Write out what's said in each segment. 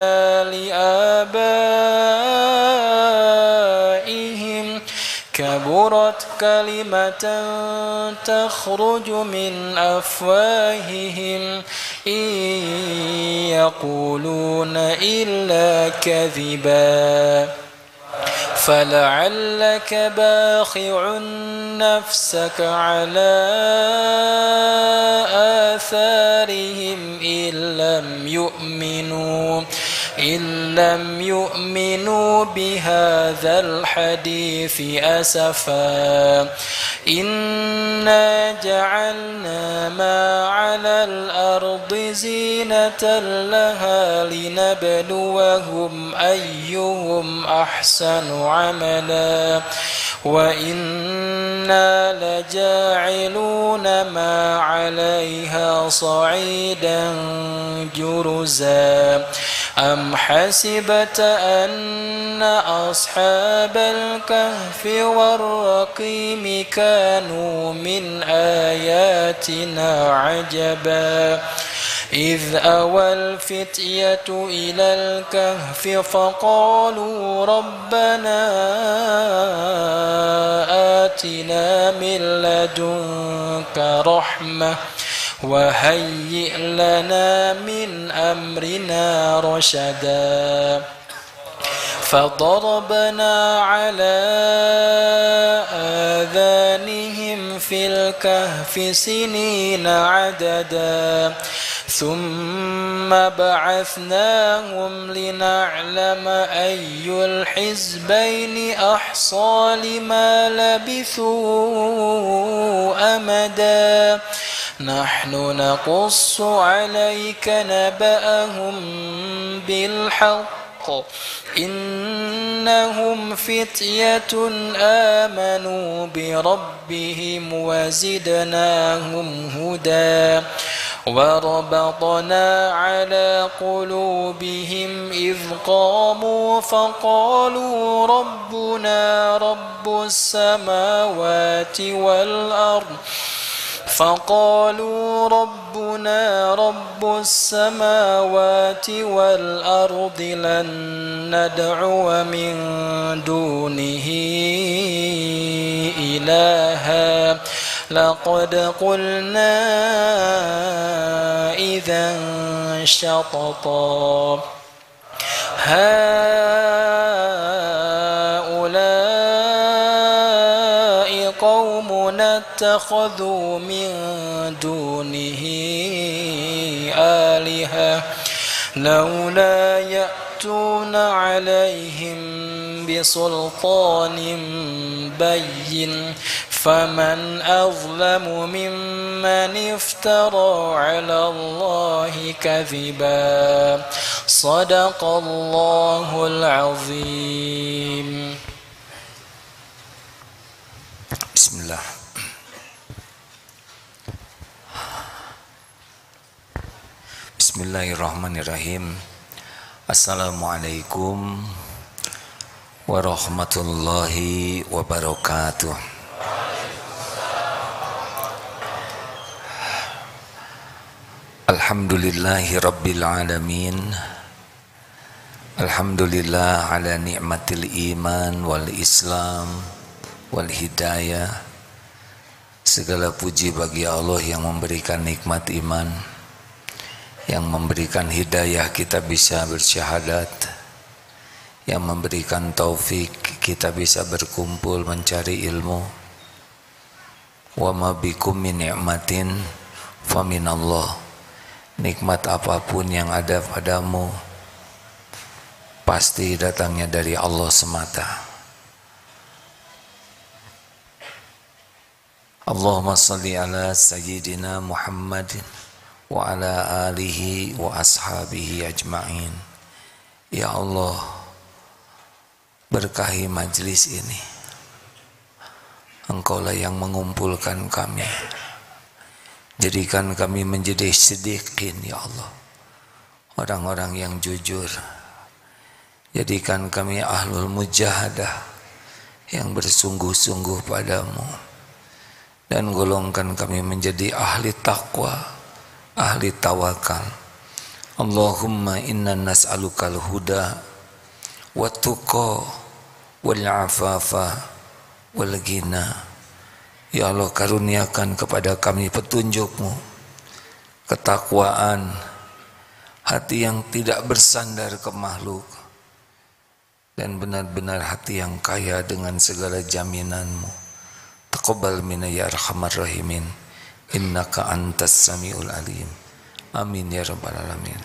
لآبائهم كبرت كلمة تخرج من أفواههم إن يقولون إلا كذبا فلعلك باخع نفسك على آثارهم إن لم يؤمنوا بهذا الحديث أسفا إنا جعلنا ما على الأرض زينة لها لنبلوهم أيهم أحسن عملا وإنا لجاعلون ما عليها صعيدا جرزا أم حسبت أن أصحاب الكهف والرقيم كانوا من آياتنا عجبا إذ أوى الفتية إلى الكهف فقالوا ربنا آتنا من لدنك رحمة وهيئ لنا من أمرنا رشدا فضربنا على آذانهم في الكهف سنين عددا ثم بعثناهم لنعلم أي الحزبين أحصى لما لبثوا أمدا نحن نقص عليك نبأهم بالحق إنهم فتية آمنوا بربهم وزدناهم هدى وربطنا على قلوبهم إذ قاموا فقالوا ربنا رب السماوات والأرض لن ندعو من دونه إلها لقد قلنا إذا شططا هؤلاء قومنا اتخذوا من دونه آلهة لولا يأتون عليهم بسلطان بين فمن أظلم ممن افترى على الله كذبا صدق الله العظيم. بسم الله. Bismillahirrahmanirrahim. Assalamualaikum warahmatullahi wabarakatuh. Alhamdulillahi rabbil alamin. Alhamdulillah ala ni'matil iman wal islam wal hidayah. Segala puji bagi Allah yang memberikan nikmat iman, yang memberikan hidayah kita bisa bersyahadat, yang memberikan taufik kita bisa berkumpul mencari ilmu. Wa ma bikum min ni'matin fa minallah. Nikmat apapun yang ada padamu pasti datangnya dari Allah semata. Allahumma salli ala sayyidina Muhammadin wa ala alihi wa ashabihi ajma'in. Ya Allah, berkahi majlis ini. Engkaulah yang mengumpulkan kami. Jadikan kami menjadi siddiqin, ya Allah, orang-orang yang jujur. Jadikan kami ahlul mujahadah, yang bersungguh-sungguh padamu. Dan golongkan kami menjadi ahli taqwa, ahli tawakal. Allahumma inna nas'alukal huda wat-tuqa wal afafa wal ghina. Ya Allah, karuniakan kepada kami petunjuk-Mu, ketakwaan, hati yang tidak bersandar ke makhluk, dan benar-benar hati yang kaya dengan segala jaminan-Mu. Taqabbal minna ya arhamar rahimin, innaka antas samiul alim. Amin ya rabbal alamin.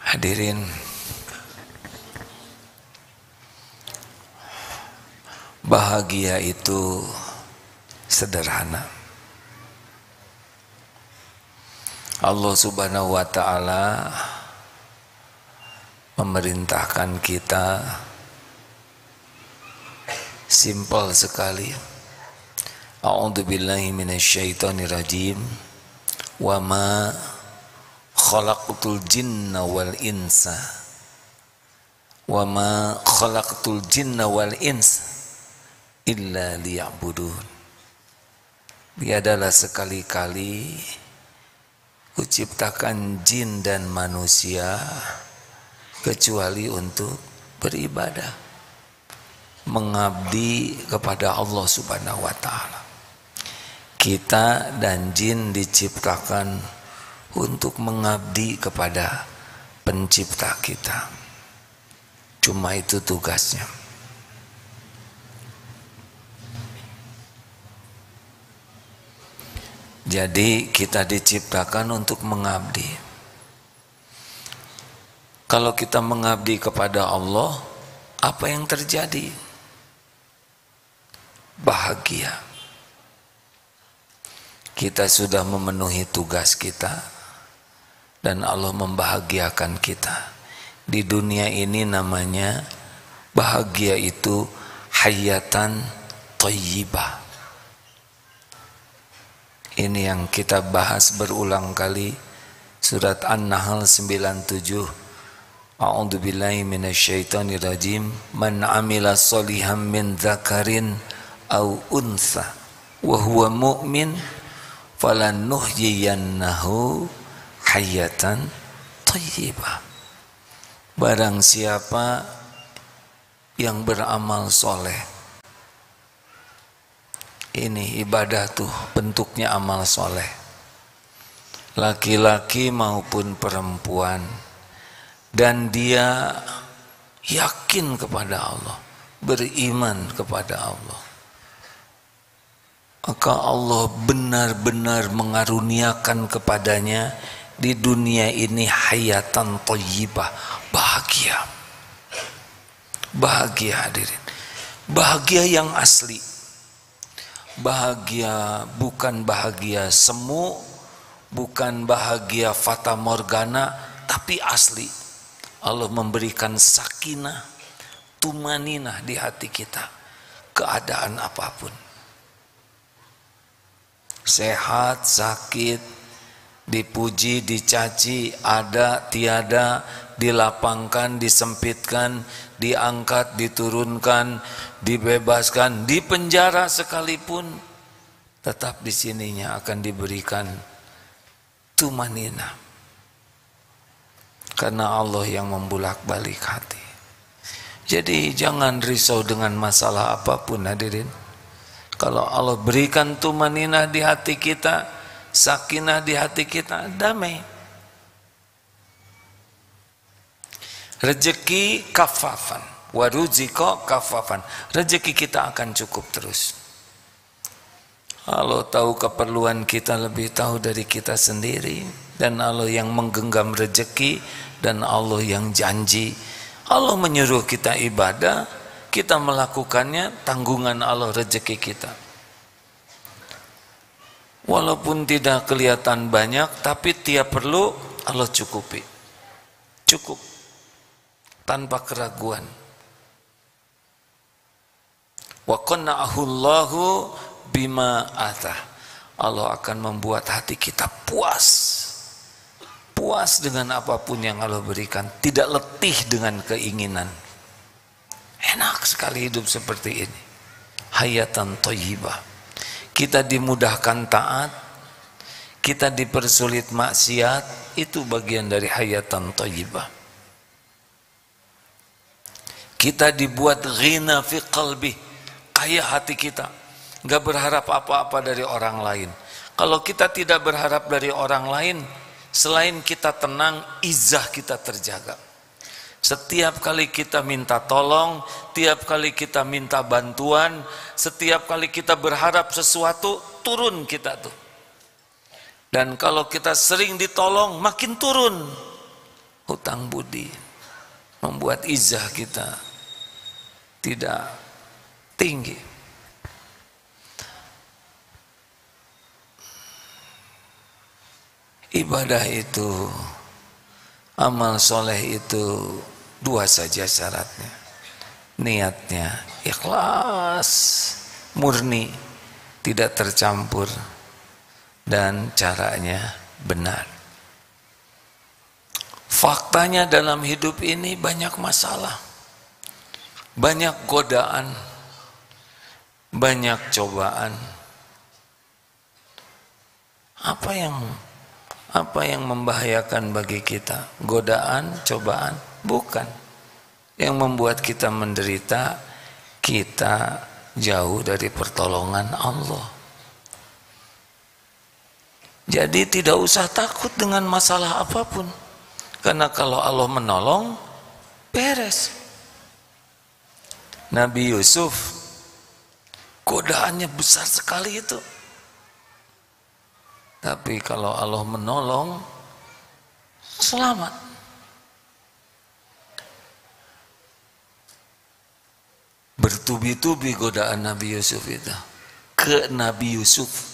Hadirin, bahagia itu sederhana. Allah Subhanahu wa ta'ala memerintahkan kita simpel sekali. A'udzubillahi minasyaitonirrajim. Wa ma khalaqtul jinna wal insa. Wa ma khalaqtul jinna wal insa illa liya'budun. Tiadalah sekali-kali kuciptakan jin dan manusia kecuali untuk beribadah, mengabdi kepada Allah Subhanahu wa ta'ala. Kita dan jin diciptakan untuk mengabdi kepada pencipta kita. Cuma itu tugasnya. Jadi kita diciptakan untuk mengabdi. Kalau kita mengabdi kepada Allah, apa yang terjadi? Bahagia. Kita sudah memenuhi tugas kita dan Allah membahagiakan kita. Di dunia ini namanya bahagia itu hayatan thayyibah. Ini yang kita bahas berulang kali, surat An-Nahl 97. A'udzubillahi minasyaitonirrajim. Man 'amila sholihan min dzakarin aw untha wa huwa mu'min falanuhyiyannahu hayatan thayyibah. Barang siapa yang beramal soleh, ini ibadah tuh bentuknya amal soleh, laki-laki maupun perempuan, dan dia yakin kepada Allah, beriman kepada Allah, maka Allah benar-benar mengaruniakan kepadanya di dunia ini hayatan thayyibah, bahagia. Bahagia, hadirin. Bahagia yang asli. Bahagia bukan bahagia semu, bukan bahagia fata morgana, tapi asli. Allah memberikan sakinah, tumaninah di hati kita, keadaan apapun. Sehat, sakit, dipuji, dicaci, ada, tiada, dilapangkan, disempitkan, diangkat, diturunkan, dibebaskan, dipenjara sekalipun, tetap di sininya akan diberikan tumanina. Karena Allah yang membulak-balik hati. Jadi jangan risau dengan masalah apapun, hadirin. Kalau Allah berikan tumanina di hati kita, sakinah di hati kita, damai. Rezeki kafafan, waruziko kafafan. Rezeki kita akan cukup terus. Allah tahu keperluan kita lebih tahu dari kita sendiri, dan Allah yang menggenggam rezeki, dan Allah yang janji. Allah menyuruh kita ibadah, kita melakukannya, tanggungan Allah rezeki kita. Walaupun tidak kelihatan banyak, tapi tiap perlu Allah cukupi. Cukup. Tanpa keraguan. Wa qanna'ahu Allahu bima atah. Allah akan membuat hati kita puas. Puas dengan apapun yang Allah berikan. Tidak letih dengan keinginan. Enak sekali hidup seperti ini. Hayatan thayyibah. Kita dimudahkan taat, kita dipersulit maksiat, itu bagian dari hayatan thayyibah. Kita dibuat ghina fi qalbi, kaya hati kita, nggak berharap apa-apa dari orang lain. Kalau kita tidak berharap dari orang lain, selain kita tenang, izzah kita terjaga. Setiap kali kita minta tolong, tiap kali kita minta bantuan, setiap kali kita berharap sesuatu, turun kita tuh. Dan kalau kita sering ditolong, makin turun hutang budi, membuat izzah kita tidak tinggi. Ibadah itu, amal soleh itu dua saja syaratnya. Niatnya ikhlas, murni, tidak tercampur, dan caranya benar. Faktanya dalam hidup ini banyak masalah, banyak godaan, banyak cobaan. Apa yang membahayakan bagi kita? Godaan, cobaan? Bukan. Yang membuat kita menderita, kita jauh dari pertolongan Allah. Jadi tidak usah takut dengan masalah apapun. Karena kalau Allah menolong, beres. Nabi Yusuf, godaannya besar sekali itu. Tapi kalau Allah menolong, selamat. Bertubi-tubi godaan Nabi Yusuf itu. Ke Nabi Yusuf.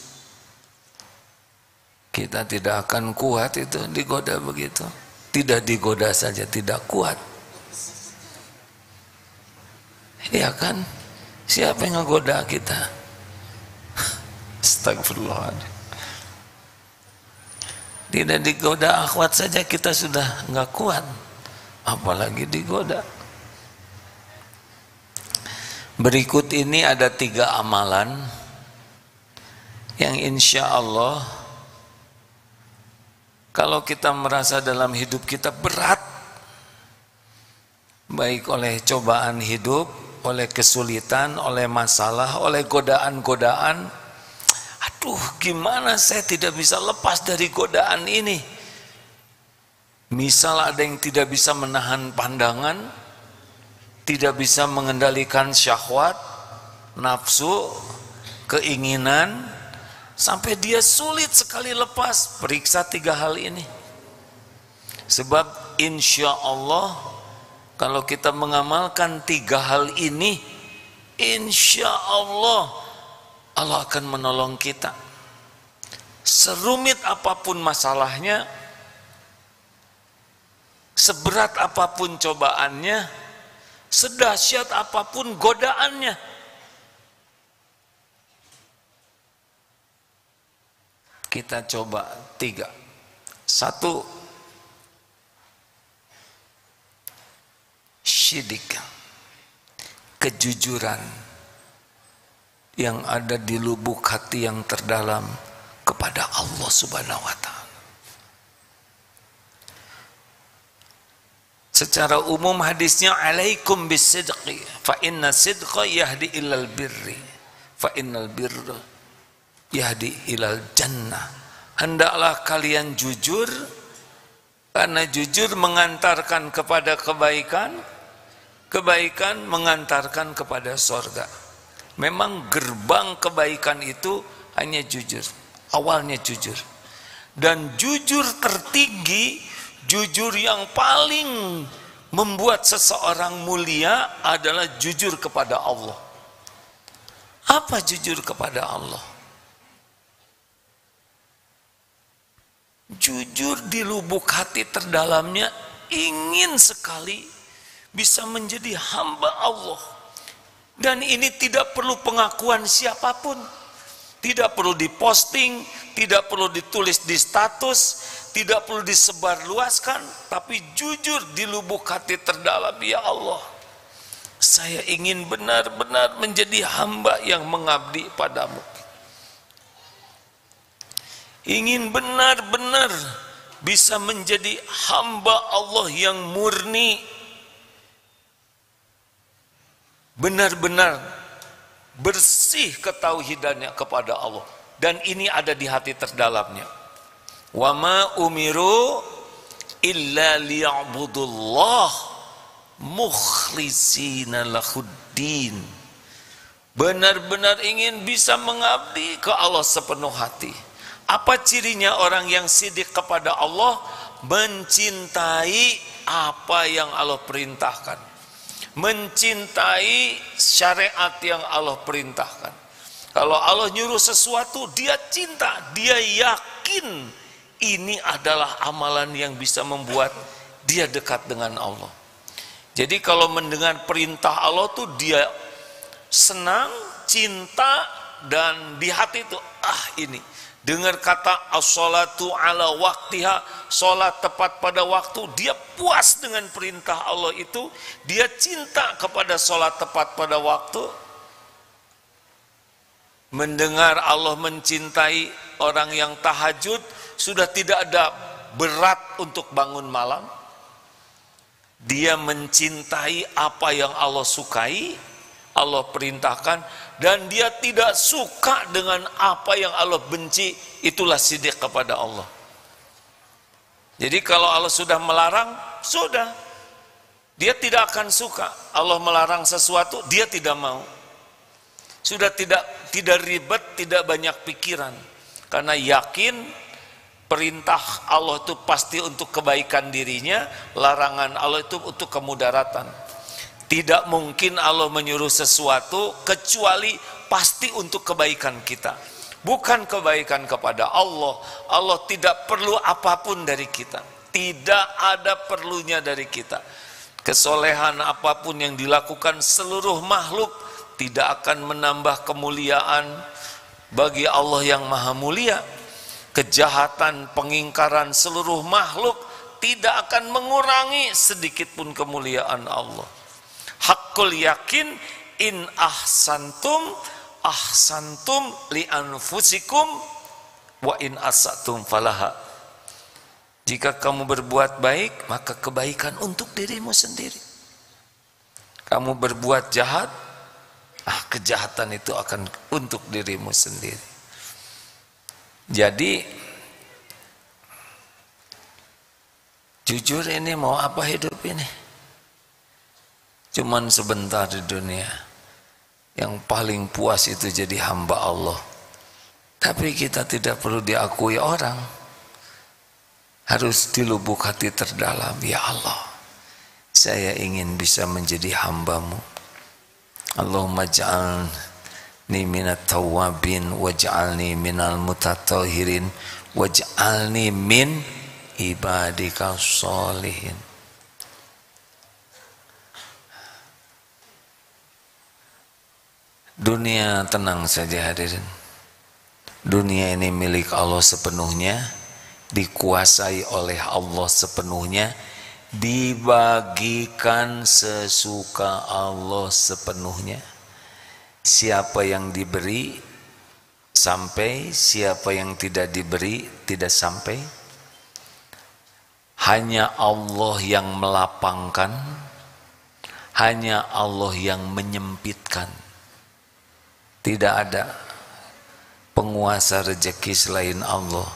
Kita tidak akan kuat itu digoda begitu. Tidak digoda saja, tidak kuat. Ya kan? Siapa yang ngegoda kita? Astagfirullahaladzim. Tidak digoda akhwat saja kita sudah nggak kuat, apalagi digoda. Berikut ini ada 3 amalan yang insya Allah kalau kita merasa dalam hidup kita berat, baik oleh cobaan hidup, oleh kesulitan, oleh masalah, oleh godaan-godaan, aduh, gimana saya tidak bisa lepas dari godaan ini? Misal ada yang tidak bisa menahan pandangan, tidak bisa mengendalikan syahwat, nafsu, keinginan, sampai dia sulit sekali lepas. Periksa 3 hal ini. Sebab insya Allah kalau kita mengamalkan 3 hal ini, insya Allah Allah akan menolong kita. Serumit apapun masalahnya, seberat apapun cobaannya, sedahsyat apapun godaannya, kita coba 3. 1, syidik, kejujuran yang ada di lubuk hati yang terdalam kepada Allah Subhanahu wa Ta'ala. Secara umum hadisnya, alaikum bisidqi fa inna sidqa yahdi ilal birri fa innal birra yahdi ilal jannah. Hendaklah kalian jujur, karena jujur mengantarkan kepada kebaikan, kebaikan mengantarkan kepada sorga. Memang gerbang kebaikan itu hanya jujur, awalnya jujur. Dan jujur tertinggi, jujur yang paling membuat seseorang mulia adalah jujur kepada Allah. Apa jujur kepada Allah? Jujur di lubuk hati terdalamnya, ingin sekali bisa menjadi hamba Allah. Dan ini tidak perlu pengakuan siapapun, tidak perlu diposting, tidak perlu ditulis di status, tidak perlu disebarluaskan, tapi jujur di lubuk hati terdalam, ya Allah, saya ingin benar-benar menjadi hamba yang mengabdi padamu. ingin benar-benar bisa menjadi hamba Allah yang murni, benar-benar bersih ketauhidannya kepada Allah, dan ini ada di hati terdalamnya. Wa ma umiru illa liya'budullah mukhlishina lahuddin. Benar-benar ingin bisa mengabdi ke Allah sepenuh hati. Apa cirinya orang yang sidik kepada Allah? Mencintai apa yang Allah perintahkan, mencintai syariat yang Allah perintahkan. Kalau Allah nyuruh sesuatu, dia cinta, dia yakin ini adalah amalan yang bisa membuat dia dekat dengan Allah. Jadi kalau mendengar perintah Allah tuh dia senang, cinta, dan di hati itu ini. Dengar kata as-salatu ala waktiha, salat tepat pada waktu, dia puas dengan perintah Allah itu, dia cinta kepada salat tepat pada waktu. Mendengar Allah mencintai orang yang tahajud, sudah tidak ada berat untuk bangun malam. Dia mencintai apa yang Allah sukai, Allah perintahkan, dan dia tidak suka dengan apa yang Allah benci. Itulah sidik kepada Allah. Jadi kalau Allah sudah melarang, sudah, dia tidak akan suka. Allah melarang sesuatu, dia tidak mau. Sudah tidak ribet, tidak banyak pikiran, karena yakin perintah Allah itu pasti untuk kebaikan dirinya, larangan Allah itu untuk kemudaratan. Tidak mungkin Allah menyuruh sesuatu kecuali pasti untuk kebaikan kita, bukan kebaikan kepada Allah. Allah tidak perlu apapun dari kita, tidak ada perlunya dari kita. Kesolehan apapun yang dilakukan seluruh makhluk tidak akan menambah kemuliaan bagi Allah yang maha mulia. Kejahatan, pengingkaran seluruh makhluk tidak akan mengurangi sedikit pun kemuliaan Allah. Hakul yakin, in ahsantum ahsantum li anfusikum wa in asatum falaha. Jika kamu berbuat baik, maka kebaikan untuk dirimu sendiri. Kamu berbuat jahat, kejahatan itu akan untuk dirimu sendiri. Jadi jujur, ini mau apa hidup ini? Cuman sebentar di dunia. Yang paling puas itu jadi hamba Allah. Tapi kita tidak perlu diakui orang. Harus di lubuk hati terdalam, ya Allah, saya ingin bisa menjadi hamba-Mu. Allahumma ja'alni minat tawabin, waj'alni minal mutatahhirin, waj'alni min ibadika sholihin. Dunia tenang saja hadirin. Dunia ini milik Allah sepenuhnya, dikuasai oleh Allah sepenuhnya, dibagikan sesuka Allah sepenuhnya. Siapa yang diberi sampai, siapa yang tidak diberi tidak sampai. Hanya Allah yang melapangkan, hanya Allah yang menyempitkan. Tidak ada penguasa rezeki selain Allah.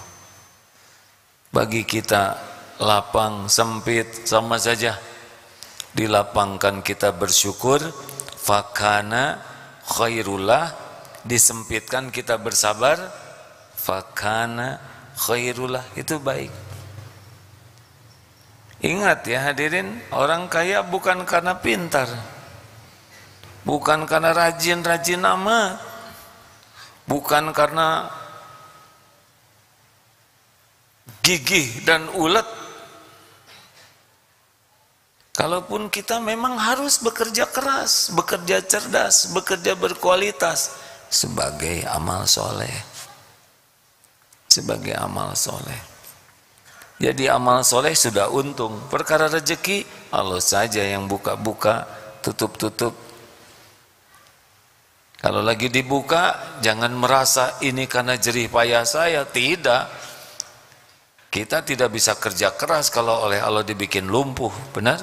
Bagi kita lapang, sempit, sama saja. Dilapangkan kita bersyukur, fakana khairullah. Disempitkan kita bersabar, fakana khairullah. Itu baik. Ingat ya hadirin, orang kaya bukan karena pintar, bukan karena rajin-rajin amat, bukan karena gigih dan ulet. Kalaupun kita memang harus bekerja keras, bekerja cerdas, bekerja berkualitas sebagai amal soleh, sebagai amal soleh. Jadi amal soleh sudah untung. Perkara rezeki Allah saja yang buka-buka, tutup-tutup. Kalau lagi dibuka, jangan merasa ini karena jerih payah saya. Tidak. Kita tidak bisa kerja keras kalau oleh Allah dibikin lumpuh. Benar?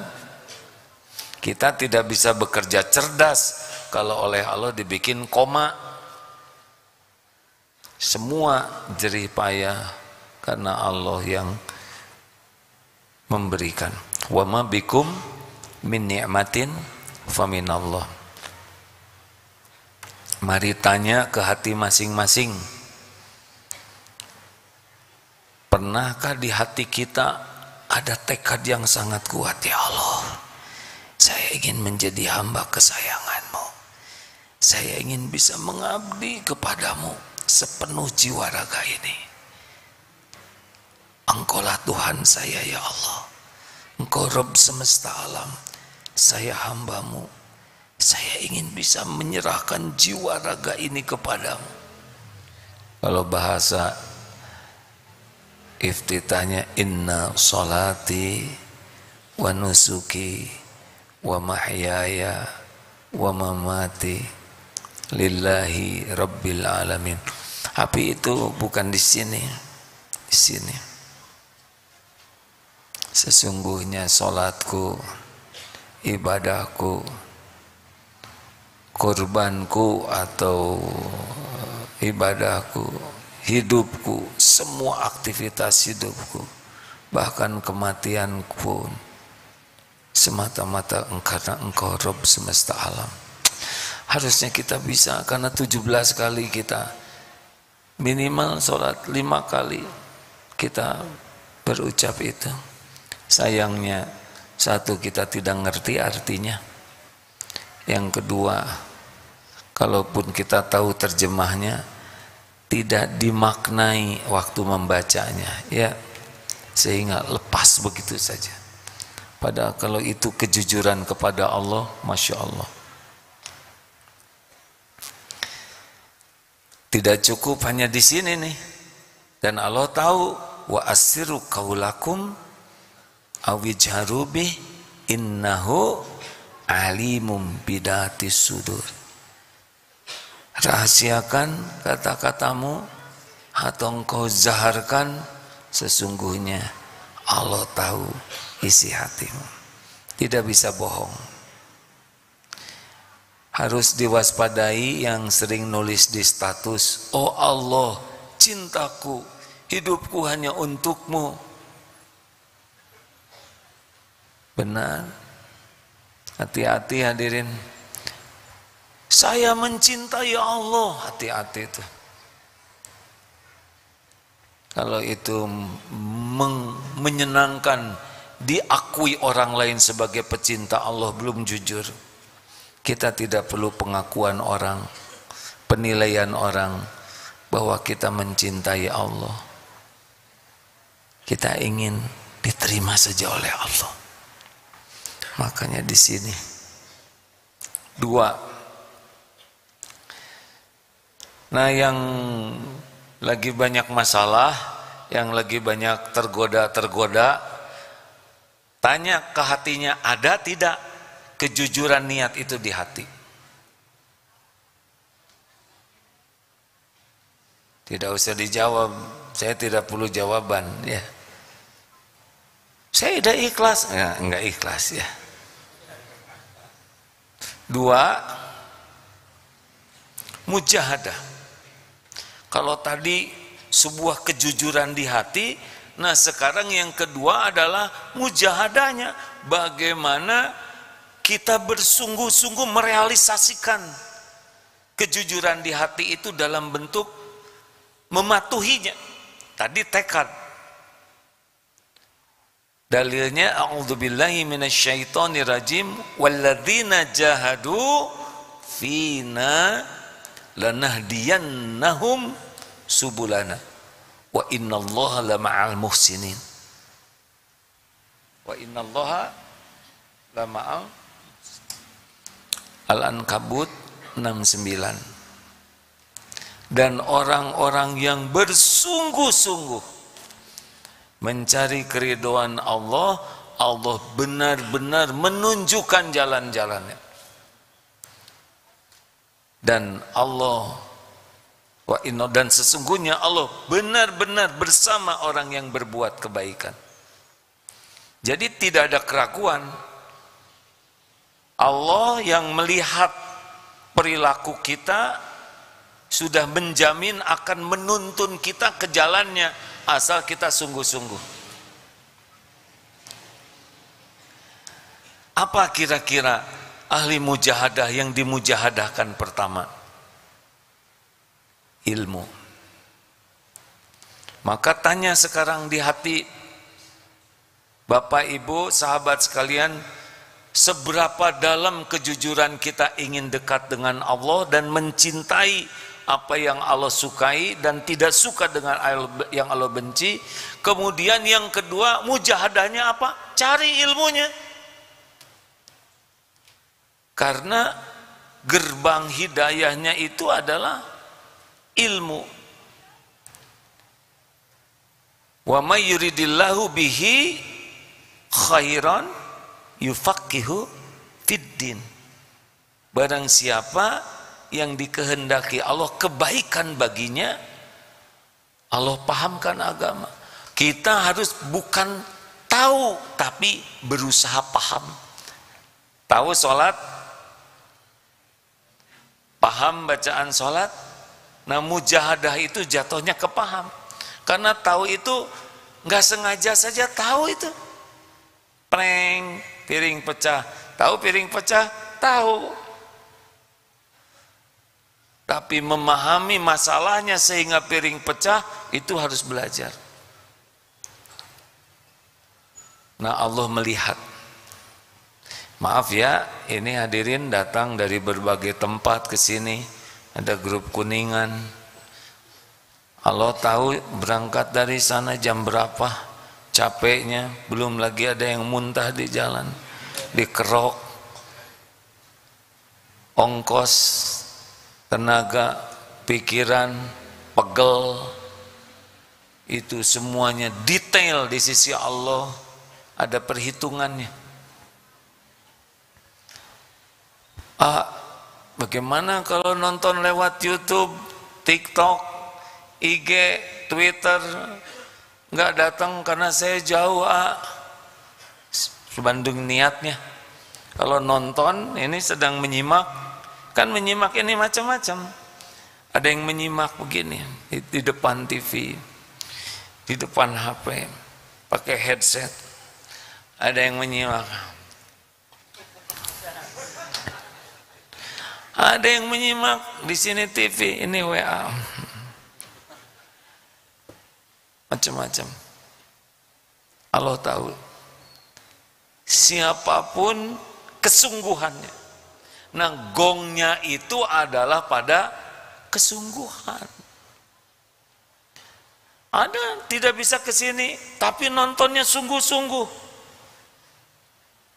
Kita tidak bisa bekerja cerdas kalau oleh Allah dibikin koma. Semua jerih payah karena Allah yang memberikan. Wa ma bikum min ni'matin faminallah. Mari tanya ke hati masing-masing. Pernahkah di hati kita ada tekad yang sangat kuat? Ya Allah, saya ingin menjadi hamba kesayangan-Mu. Saya ingin bisa mengabdi kepadamu sepenuh jiwa raga ini. Engkaulah Tuhan saya ya Allah. Engkau Rabb semesta alam. Saya hamba-Mu. Saya ingin bisa menyerahkan jiwa raga ini kepadamu. Kalau bahasa iftitahnya, inna sholati wa nusuki wa mahyaya wa mamati lillahi rabbil alamin. Tapi itu bukan di sini. Di sini. Sesungguhnya sholatku, ibadahku, kurbanku atau ibadahku, hidupku, semua aktivitas hidupku, bahkan kematian pun semata-mata karena Engkau Rabb semesta alam. Harusnya kita bisa, karena 17 kali kita minimal sholat 5 kali kita berucap itu. Sayangnya satu, kita tidak ngerti artinya. Yang kedua, kalaupun kita tahu terjemahnya, tidak dimaknai waktu membacanya, ya, sehingga lepas begitu saja. Padahal kalau itu kejujuran kepada Allah, Masya Allah. Tidak cukup hanya di sini nih. Dan Allah tahu, wa asiru qaulakum awijharu bih innahu alimum bidatis sudur. Rahasiakan kata-katamu atau engkau zaharkan, sesungguhnya Allah tahu isi hatimu. Tidak bisa bohong. Harus diwaspadai yang sering nulis di status, oh Allah, cintaku, hidupku hanya untukmu. Benar. Hati-hati hadirin. Saya mencintai Allah. Hati-hati itu. Kalau itu menyenangkan, diakui orang lain sebagai pecinta Allah, belum jujur. Kita tidak perlu pengakuan orang, penilaian orang bahwa kita mencintai Allah. Kita ingin diterima saja oleh Allah. Makanya di sini 2. Nah, yang lagi banyak masalah, yang lagi banyak tergoda, tanya ke hatinya, ada tidak kejujuran niat itu di hati? Tidak usah dijawab, saya tidak perlu jawaban, ya. Saya udah ikhlas, enggak ikhlas ya. 2, mujahadah. Kalau tadi sebuah kejujuran di hati, nah sekarang yang kedua adalah mujahadahnya. Bagaimana kita bersungguh-sungguh merealisasikan kejujuran di hati itu dalam bentuk mematuhinya. Tadi tekad. Dalilnya a'udzubillahi minasyaitonirrajim walladzina jahadu fina lanahdiyannahum subulana wa innallaha lama'al muhsinin. Wa innallaha lama'al Al-Ankabut 69. Dan orang-orang yang bersungguh-sungguh mencari keridhaan Allah, Allah benar-benar menunjukkan jalan-jalannya. Dan dan sesungguhnya Allah benar-benar bersama orang yang berbuat kebaikan. Jadi tidak ada keraguan. Allah yang melihat perilaku kita sudah menjamin akan menuntun kita ke jalannya asal kita sungguh-sungguh. Apa kira-kira ahli mujahadah yang dimujahadahkan pertama? Ilmu. Maka tanya sekarang di hati Bapak Ibu, sahabat sekalian, seberapa dalam kejujuran kita ingin dekat dengan Allah dan mencintai apa yang Allah sukai dan tidak suka dengan yang Allah benci. Kemudian yang kedua, mujahadahnya apa? Cari ilmunya. Karena gerbang hidayahnya itu adalah ilmu. Wa may yuridillahu bihi khairan yufaqihu fiddin. Barang siapa yang dikehendaki Allah kebaikan baginya, Allah pahamkan agama. Kita harus bukan tahu tapi berusaha paham. Tahu sholat, paham bacaan sholat. Nah, mujahadah itu jatuhnya ke paham. Karena tahu itu nggak sengaja saja tahu itu. Prank, piring pecah. Tahu piring pecah? Tahu. Tapi memahami masalahnya sehingga piring pecah, itu harus belajar. Nah, Allah melihat. Maaf ya, ini hadirin datang dari berbagai tempat ke sini. Ada grup Kuningan. Allah tahu berangkat dari sana jam berapa, capeknya, belum lagi ada yang muntah di jalan, dikerok, ongkos, tenaga, pikiran, pegel, itu semuanya detail di sisi Allah, ada perhitungannya. Bagaimana kalau nonton lewat YouTube, TikTok, IG, Twitter, nggak datang karena saya jauh, sebanding niatnya. Kalau nonton ini sedang menyimak, kan menyimak ini macam-macam. Ada yang menyimak begini di depan TV, di depan HP, pakai headset. Ada yang menyimak. Ada yang menyimak di sini TV, ini WA. Macam-macam. Allah tahu. Siapapun kesungguhannya. Nah, gongnya itu adalah pada kesungguhan. Ada tidak bisa ke sini, tapi nontonnya sungguh-sungguh.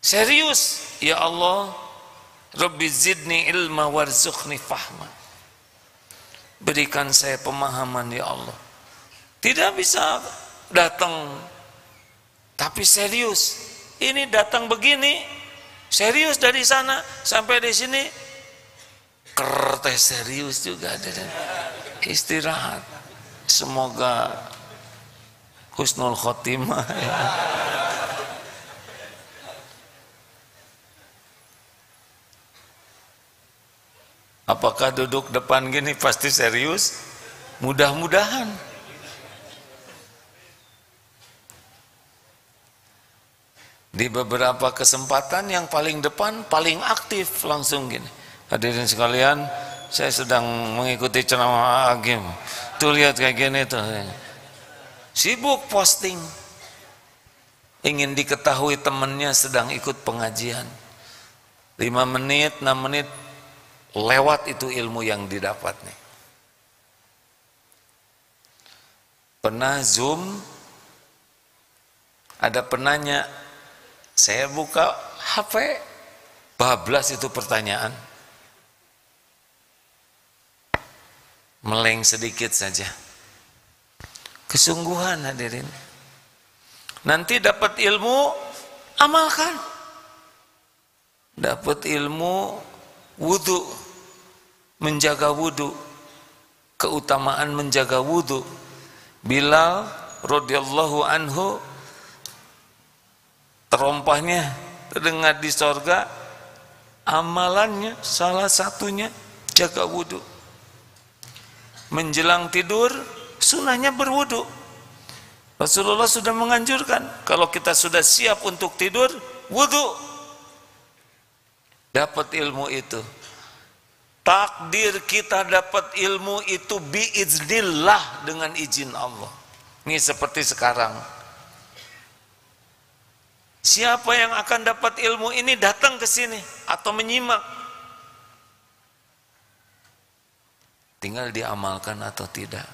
Serius, ya Allah. Rabbi zidni ilma warzuqni fahma. Berikan saya pemahaman ya Allah. Tidak bisa datang tapi serius. Ini datang begini, serius dari sana sampai di sini kertes serius juga ada. Istirahat. Semoga husnul khotimah ya. Apakah duduk depan gini pasti serius? Mudah-mudahan. Di beberapa kesempatan yang paling depan, paling aktif langsung gini. Hadirin sekalian, saya sedang mengikuti ceramah Agim. Tuh lihat kayak gini tuh. Sibuk posting. Ingin diketahui temannya sedang ikut pengajian. 5 menit, 6 menit lewat itu ilmu yang didapat nih. Pernah Zoom, ada penanya, saya buka HP, bablas itu pertanyaan. Meleng sedikit saja. Kesungguhan hadirin. Nanti dapat ilmu, amalkan. Dapat ilmu, wudu. menjaga wudu, keutamaan menjaga wudu. Bilal radhiyallahu anhu terompahnya terdengar di sorga, amalannya salah satunya jaga wudu. Menjelang tidur sunahnya berwudu. Rasulullah sudah menganjurkan kalau kita sudah siap untuk tidur, wudu. Dapat ilmu itu, takdir kita dapat ilmu itu biiznillah, dengan izin Allah. Ini seperti sekarang, siapa yang akan dapat ilmu ini datang ke sini atau menyimak, tinggal diamalkan atau tidak.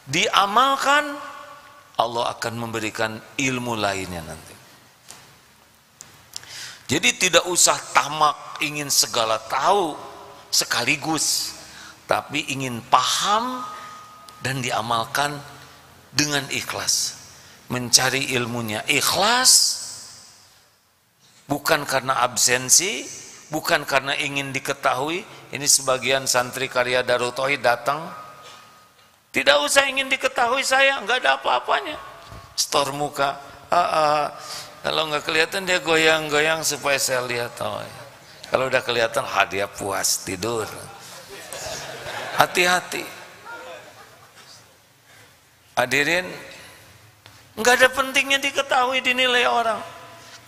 Diamalkan, Allah akan memberikan ilmu lainnya nanti. Jadi tidak usah tamak ingin segala tahu sekaligus, tapi ingin paham dan diamalkan dengan ikhlas. Mencari ilmunya ikhlas, bukan karena absensi, bukan karena ingin diketahui. Ini sebagian santri karya Darut Tauhid datang, tidak usah ingin diketahui saya, nggak ada apa-apanya. Stor muka, kalau nggak kelihatan dia goyang-goyang supaya saya lihat. Oh, ya. Kalau udah kelihatan, dia puas tidur. Hati-hati. Hadirin, nggak ada pentingnya diketahui, dinilai orang.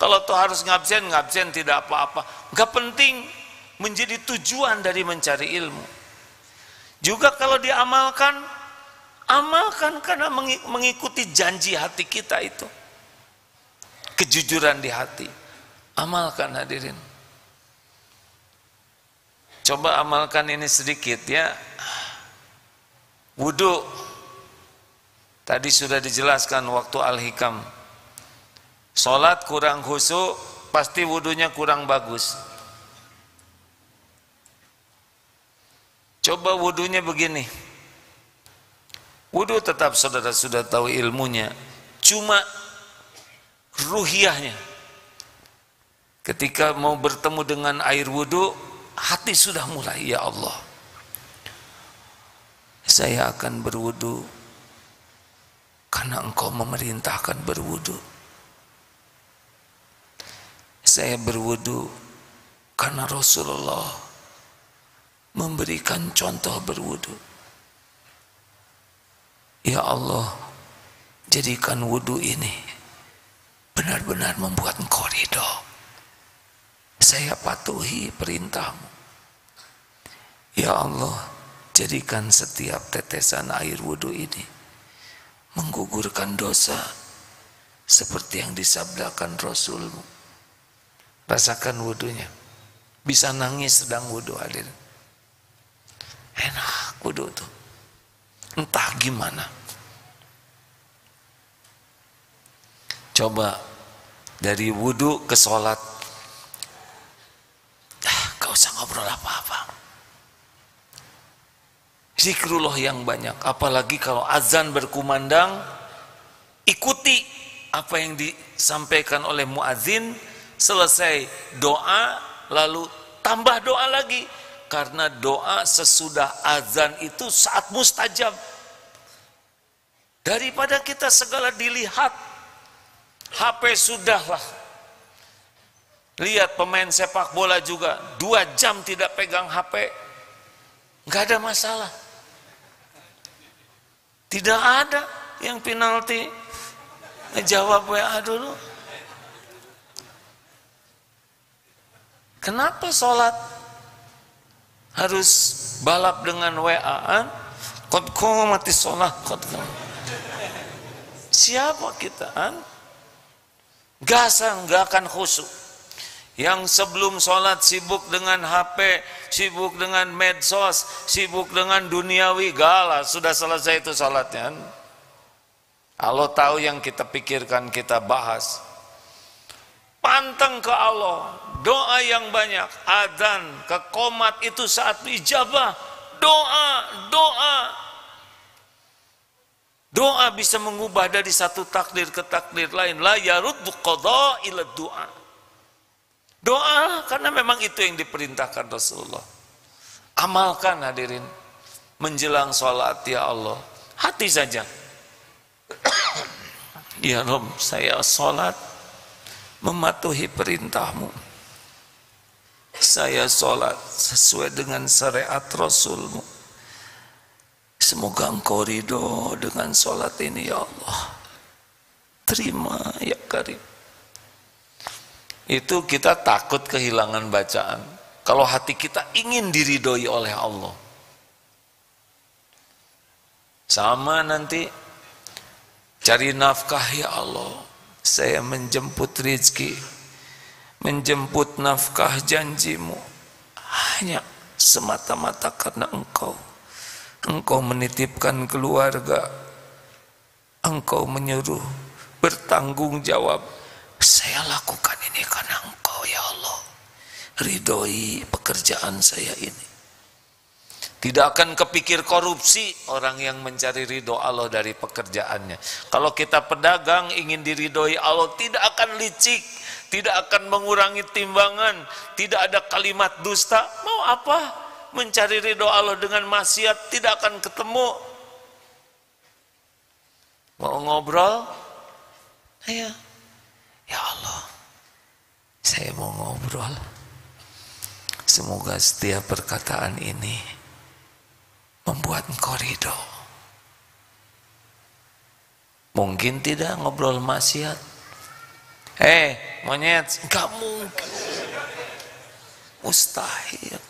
Kalau tuh harus ngabsen tidak apa-apa. Nggak penting menjadi tujuan dari mencari ilmu. Juga kalau diamalkan, amalkan karena mengikuti janji hati kita itu. Kejujuran di hati, amalkan hadirin. Coba amalkan ini sedikit ya. Wudu, tadi sudah dijelaskan waktu Al-Hikam. Sholat kurang khusyuk, pasti wudunya kurang bagus. Coba wudunya begini. Wudu tetap saudara sudah tahu ilmunya, cuma ruhiyahnya. Ketika mau bertemu dengan air wudu, hati sudah mulai, ya Allah, saya akan berwudu karena Engkau memerintahkan berwudu. Saya berwudu karena Rasulullah memberikan contoh berwudu. Ya Allah, jadikan wudu ini benar-benar membuat Engkau ridho. Saya patuhi perintahmu. Ya Allah, jadikan setiap tetesan air wudu ini menggugurkan dosa seperti yang disabdakan Rasulmu. Rasakan wudunya. Bisa nangis sedang wudu, hadir. Enak wudu tuh. Entah gimana. Coba dari wudu ke sholat, gak usah ngobrol apa-apa. Zikrullah yang banyak. Apalagi kalau azan berkumandang, ikuti apa yang disampaikan oleh muazin. Selesai doa, lalu tambah doa lagi. Karena doa sesudah azan itu saat mustajab. Daripada kita segala dilihat, HP sudahlah. Lihat pemain sepak bola juga 2 jam tidak pegang HP, nggak ada masalah. Tidak ada yang penalti jawab WA dulu. Kenapa sholat harus balap dengan WA? Qad qamatis sholat. Siapa kita? Gak akan khusyuk. Yang sebelum sholat sibuk dengan HP, sibuk dengan medsos, sibuk dengan duniawi, galah, sudah selesai itu sholatnya. Allah tahu yang kita pikirkan, kita bahas. Pantang ke Allah, doa yang banyak, adzan, ke qomat itu saat ijabah, doa bisa mengubah dari satu takdir ke takdir lain. La yaruddu qadha ila doa. Doa karena memang itu yang diperintahkan Rasulullah. Amalkan hadirin, menjelang sholat, ya Allah, hati saja, ya Rabb, saya sholat mematuhi perintahmu, saya sholat sesuai dengan syariat Rasulmu, semoga engkau ridho dengan sholat ini ya Allah, terima ya Karim. Itu kita takut kehilangan bacaan kalau hati kita ingin diridhoi oleh Allah. Sama nanti cari nafkah, ya Allah, saya menjemput rizki, menjemput nafkah janjimu hanya semata-mata karena engkau. Engkau menitipkan keluarga, engkau menyuruh bertanggung jawab. Saya lakukan ini karena engkau ya Allah. Ridhoi pekerjaan saya ini. Tidak akan kepikir korupsi orang yang mencari ridho Allah dari pekerjaannya. Kalau kita pedagang ingin diridhoi Allah, tidak akan licik, tidak akan mengurangi timbangan, tidak ada kalimat dusta. Mau apa? Mencari ridho Allah dengan maksiat tidak akan ketemu. Mau ngobrol? Ayo. Ya Allah, saya mau ngobrol. Semoga setiap perkataan ini membuat engkau ridho. Mungkin tidak ngobrol maksiat. Monyet, enggak mungkin. Mustahil.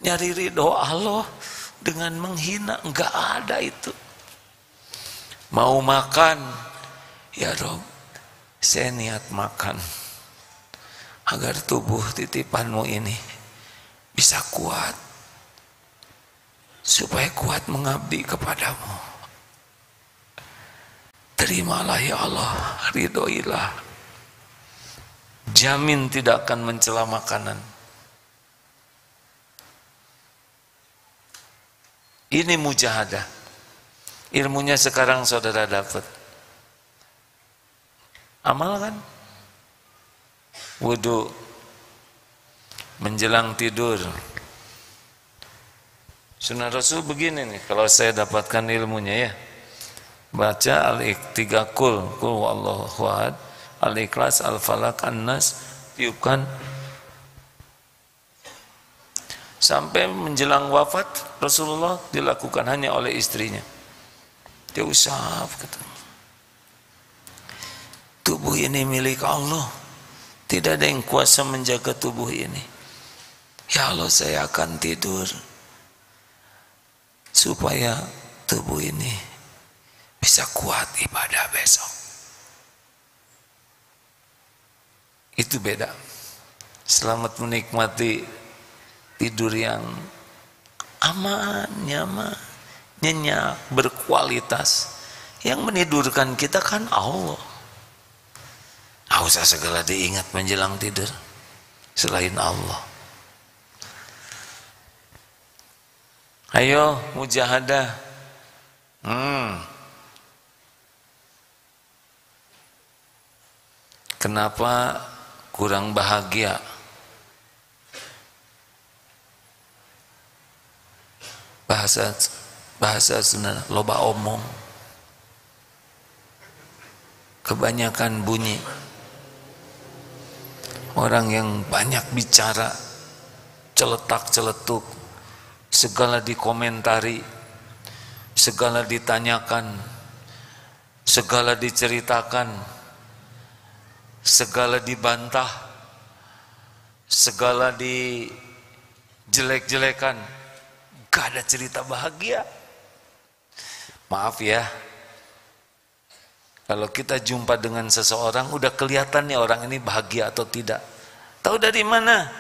Nyari ridho Allah dengan menghina, enggak ada itu. Mau makan, ya Rob, saya niat makan agar tubuh titipanmu ini bisa kuat, supaya kuat mengabdi kepadamu. Terimalah ya Allah, ridhoilah. Jamin tidak akan mencela makanan. Ini mujahadah. Ilmunya sekarang saudara dapat. Amalkan. Wudu menjelang tidur. Sunnah Rasul begini nih, kalau saya dapatkan ilmunya ya. Baca al-3 kul wallahu ahad, al-ikhlas, al-falak, an-nas, tiupkan. Sampai menjelang wafat Rasulullah dilakukan hanya oleh istrinya. Dia usap kata, tubuh ini milik Allah, tidak ada yang kuasa menjaga tubuh ini. Ya Allah, saya akan tidur supaya tubuh ini bisa kuat ibadah besok. Itu beda. Selamat menikmati tidur yang aman, nyaman, nyenyak, berkualitas. Yang menidurkan kita kan Allah. Nggak usah segala diingat menjelang tidur selain Allah. Ayo mujahadah. Kenapa kurang bahagia? Bahasa Sunda, loba omong, kebanyakan bunyi. Orang yang banyak bicara, celetak-celetuk, segala dikomentari, segala ditanyakan, segala diceritakan, segala dibantah, segala dijelek-jelekan. Gak ada cerita bahagia. Maaf ya, kalau kita jumpa dengan seseorang udah kelihatan nih orang ini bahagia atau tidak. Tahu dari mana?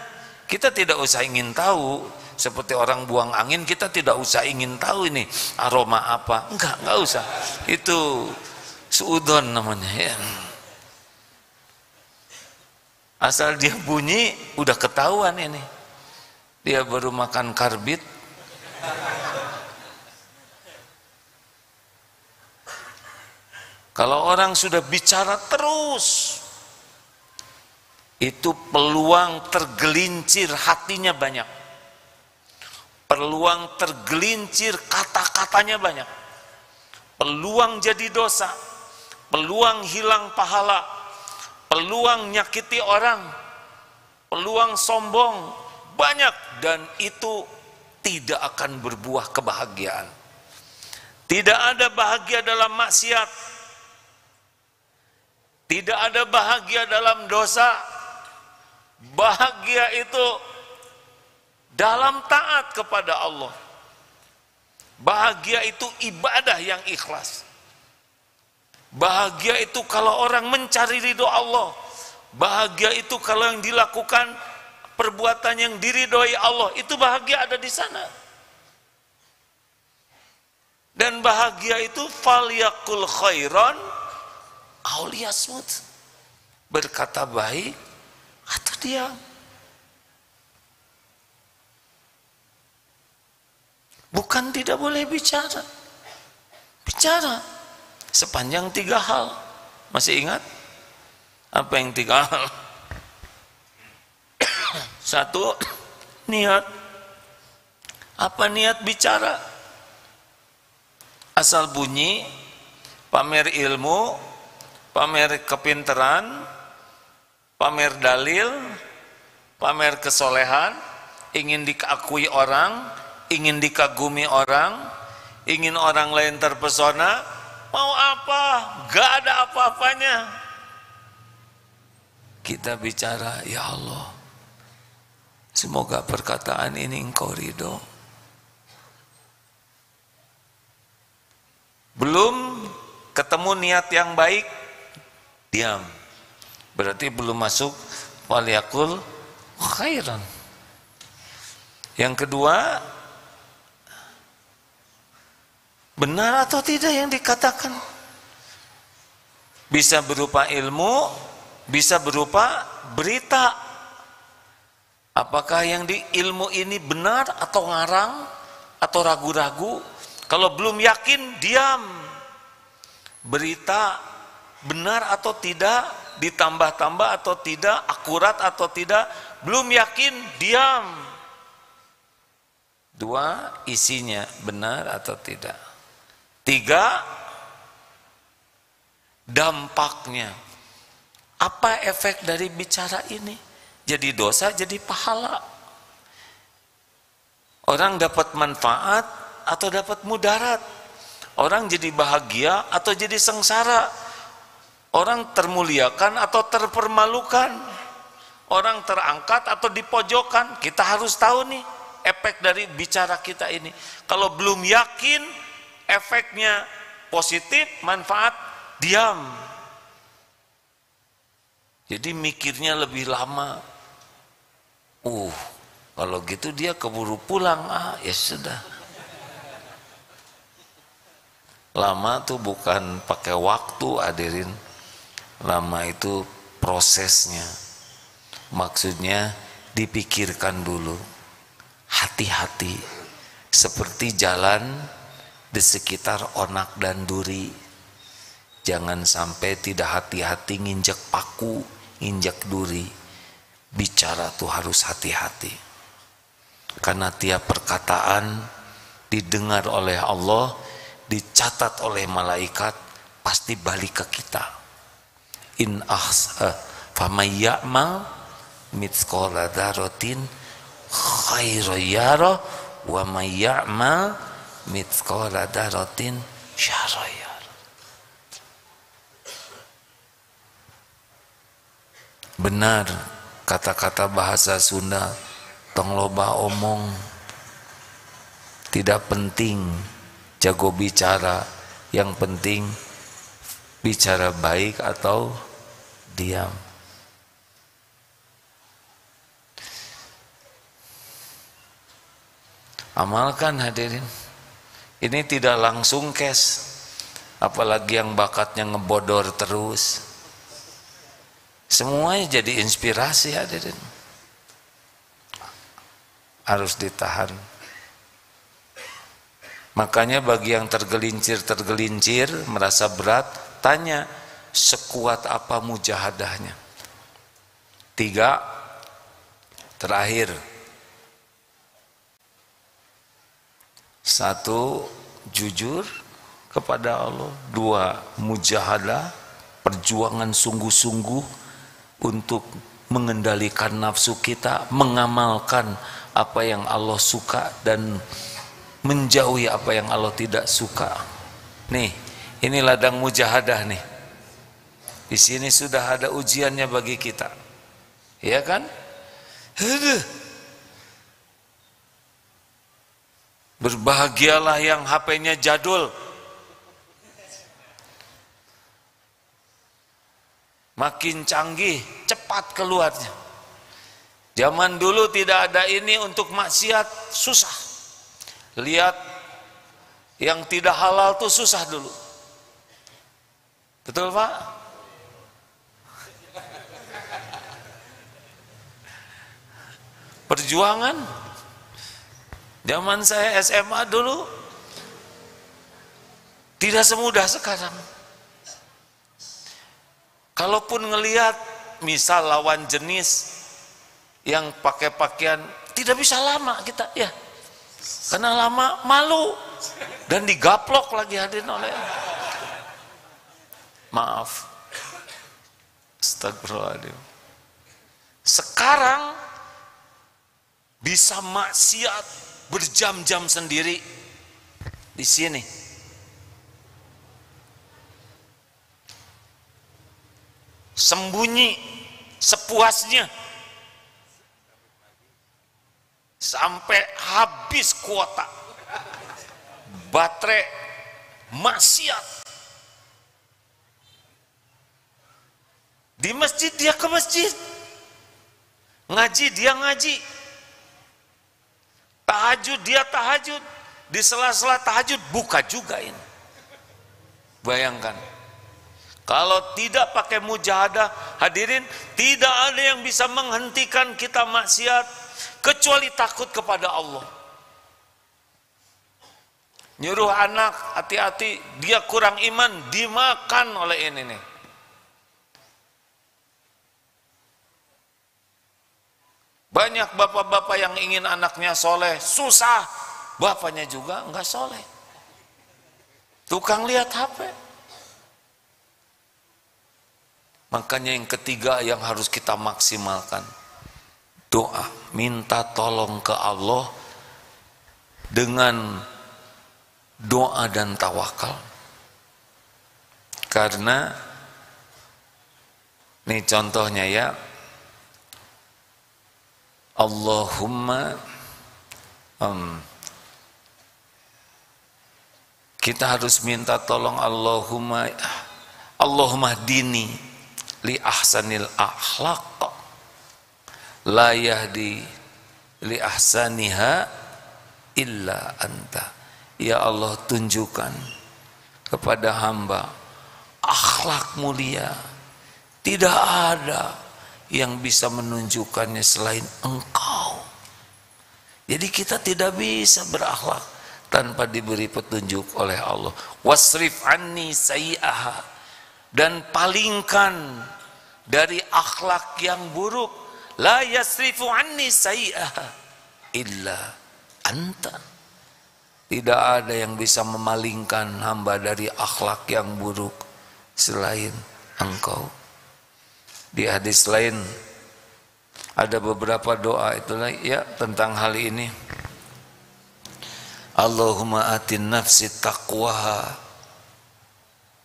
Kita tidak usah ingin tahu. Seperti orang buang angin, kita tidak usah ingin tahu ini aroma apa. Enggak usah. Itu suudon namanya ya. Asal dia bunyi udah ketahuan ini. Dia baru makan karbit. Kalau orang sudah bicara terus, itu peluang tergelincir hatinya banyak. peluang tergelincir kata-katanya banyak, peluang jadi dosa, peluang hilang pahala, peluang nyakiti orang, peluang sombong, banyak, dan itu tidak akan berbuah kebahagiaan. Tidak ada bahagia dalam maksiat, tidak ada bahagia dalam dosa. Bahagia itu dalam taat kepada Allah. Bahagia itu ibadah yang ikhlas. Bahagia itu kalau orang mencari ridho Allah. Bahagia itu kalau yang dilakukan perbuatan yang diridhoi Allah, itu bahagia ada di sana. Dan bahagia itu falyakul khairan aw liyasmut, berkata baik atau diam. Bukan tidak boleh bicara. Bicara sepanjang 3 hal. Masih ingat? Apa yang 3 hal? 1, niat. Apa niat bicara? Asal bunyi, pamer ilmu, pamer kepinteran, pamer dalil, pamer kesolehan, ingin diakui orang, ingin dikagumi orang, ingin orang lain terpesona. Mau apa? Gak ada apa-apanya. Kita bicara, ya Allah, semoga perkataan ini Engkau ridho. Belum ketemu niat yang baik, diam. Berarti belum masuk waliyakul khairan. Yang kedua, benar atau tidak yang dikatakan? Bisa berupa ilmu, bisa berupa berita. Apakah yang di ilmu ini benar atau ngarang atau ragu-ragu? Kalau belum yakin, diam. Berita benar atau tidak, ditambah-tambah atau tidak, akurat atau tidak, belum yakin, diam. 2, isinya benar atau tidak. 3, dampaknya. Apa efek dari bicara ini? Jadi dosa, jadi pahala. Orang dapat manfaat atau dapat mudarat. Orang jadi bahagia atau jadi sengsara. Orang termuliakan atau terpermalukan. Orang terangkat atau dipojokkan. Kita harus tahu nih efek dari bicara kita ini. Kalau belum yakin efeknya positif, manfaat, diam. Jadi mikirnya lebih lama. Kalau gitu dia keburu pulang. Ya sudah. Lama tuh bukan pakai waktu, hadirin. Lama itu prosesnya. Maksudnya dipikirkan dulu. Hati-hati. Seperti jalan di sekitar onak dan duri. Jangan sampai tidak hati-hati nginjek paku, nginjek duri. Bicara tuh harus hati-hati. Karena tiap perkataan didengar oleh Allah, dicatat oleh malaikat, pasti balik ke kita. Faman ya'mal mithqala dzarratin khairan yarah wa may ya'mal mithqala dzarratin syarran yarah. Benar kata-kata bahasa Sunda, tong loba omong. Tidak penting jago bicara, yang penting bicara baik atau diam. Amalkan hadirin. Ini tidak langsung cash, apalagi yang bakatnya ngebodor terus. Semuanya jadi inspirasi hadirin. Harus ditahan. Makanya bagi yang tergelincir, merasa berat, tanya, sekuat apa mujahadahnya? 3, terakhir. Satu, jujur kepada Allah. Dua, mujahadah, perjuangan sungguh-sungguh untuk mengendalikan nafsu kita, mengamalkan apa yang Allah suka dan menjauhi apa yang Allah tidak suka. Nih, ini ladang mujahadah nih. Di sini sudah ada ujiannya bagi kita. Ya kan? Berbahagialah yang HP-nya jadul. Makin canggih, cepat keluarnya. Zaman dulu tidak ada ini, untuk maksiat susah. Lihat yang tidak halal tuh susah dulu. Betul Pak? Perjuangan. Zaman saya SMA dulu tidak semudah sekarang. Kalaupun ngelihat misal lawan jenis yang pakai pakaian, tidak bisa lama kita ya, karena lama malu dan digaplok lagi hadirin oleh, maaf, astagfirullahaladzim. Sekarang bisa maksiat berjam-jam sendiri di sini. Sembunyi sepuasnya sampai habis kuota baterai maksiat. Di masjid dia ke masjid, ngaji dia ngaji, tahajud dia tahajud, di sela-sela tahajud buka juga ini. Bayangkan, kalau tidak pakai mujahadah, hadirin, tidak ada yang bisa menghentikan kita maksiat kecuali takut kepada Allah. Nyuruh anak, hati-hati, dia kurang iman, dimakan oleh ini nih. Banyak bapak-bapak yang ingin anaknya soleh, susah, bapaknya juga enggak soleh. Tukang lihat HP. Makanya yang ketiga yang harus kita maksimalkan, doa, minta tolong ke Allah dengan doa dan tawakal. Karena ini contohnya ya, Allahumma kita harus minta tolong, Allahumma dini li ahsanil akhlaq la yahdi li ahsaniha illa anta. Ya Allah, tunjukkan kepada hamba akhlak mulia, tidak ada yang bisa menunjukkannya selain Engkau. Jadi kita tidak bisa berakhlak tanpa diberi petunjuk oleh Allah. Wasrif anni sayyi'aha, dan palingkan dari akhlak yang buruk. La yasrifu anni sayyi'aha illa anta. Tidak ada yang bisa memalingkan hamba dari akhlak yang buruk selain Engkau. Di hadis lain ada beberapa doa itulah ya tentang hal ini. Allahumma atin nafsi taqwaha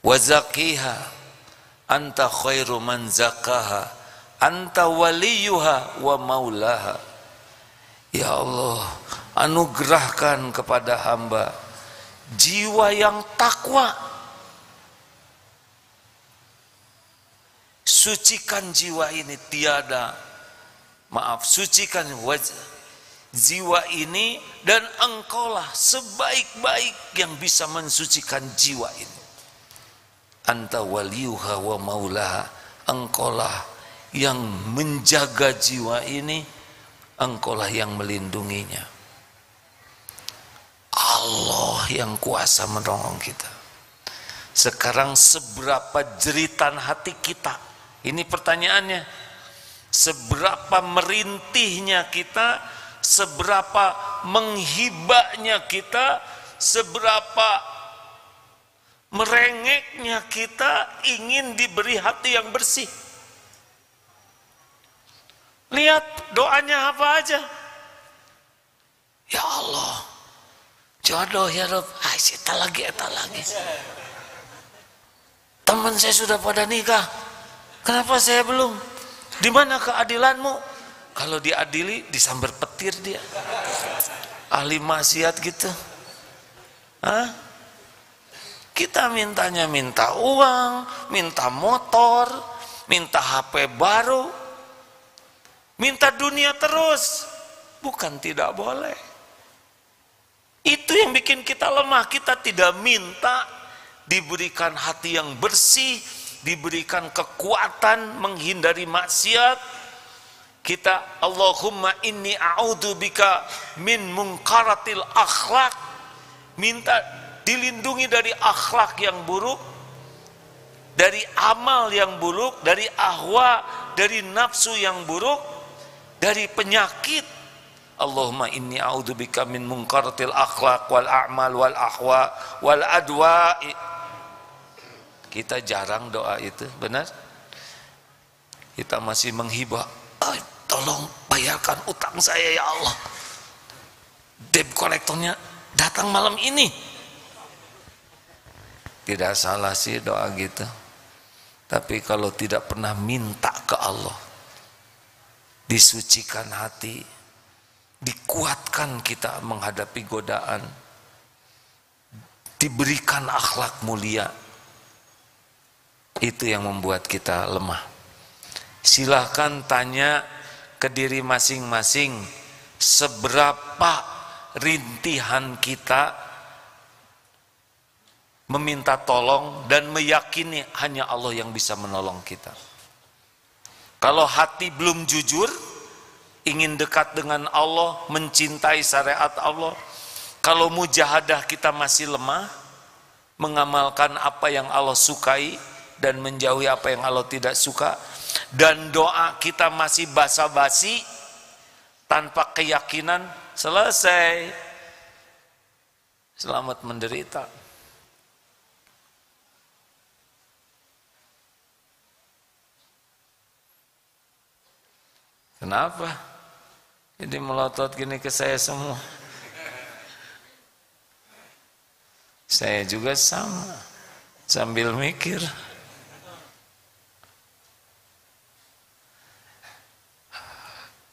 wa zakiha anta khairu man zakaha anta waliyuha wa maulaha. Ya Allah, anugerahkan kepada hamba jiwa yang takwa, sucikan jiwa ini, sucikan jiwa ini, dan Engkaulah sebaik-baik yang bisa mensucikan jiwa ini. Anta waliyuha wa maulaha, Engkaulah yang menjaga jiwa ini, Engkaulah yang melindunginya. Allah yang kuasa menolong kita. Sekarang seberapa jeritan hati kita? Ini pertanyaannya. Seberapa merintihnya kita, seberapa menghibahnya kita seberapa merengeknya kita ingin diberi hati yang bersih. Lihat doanya apa aja. Ya Allah, jodoh ya Rob, eta lagi. Teman saya sudah pada nikah, kenapa saya belum? Di mana keadilanmu? Kalau diadili disambar petir dia. Ahli maksiat gitu. Kita mintanya minta uang, minta motor, minta HP baru, minta dunia terus. Bukan tidak boleh. Itu yang bikin kita lemah. Kita tidak minta diberikan hati yang bersih, diberikan kekuatan menghindari maksiat. Kita Allahumma inni a'udzubika min munkaratil akhlak, minta dilindungi dari akhlak yang buruk, dari amal yang buruk, dari ahwa, dari nafsu yang buruk, dari penyakit. Allahumma inni a'udzubika min munkaratil akhlak wal a'mal wal ahwa wal adwa. Kita jarang doa itu, benar? Kita masih menghibah, tolong bayarkan utang saya ya Allah, debt kolektornya datang malam ini. Tidak salah sih doa gitu, tapi kalau tidak pernah minta ke Allah, disucikan hati, dikuatkan kita menghadapi godaan, diberikan akhlak mulia, itu yang membuat kita lemah. Silahkan tanya ke diri masing-masing, seberapa rintihan kita meminta tolong dan meyakini hanya Allah yang bisa menolong kita. Kalau hati belum jujur, ingin dekat dengan Allah, mencintai syariat Allah, kalau mujahadah kita masih lemah, mengamalkan apa yang Allah sukai dan menjauhi apa yang Allah tidak suka, dan doa kita masih basa-basi tanpa keyakinan, selesai, selamat menderita. Kenapa? Jadi melotot gini ke saya semua. Saya juga sama, sambil mikir.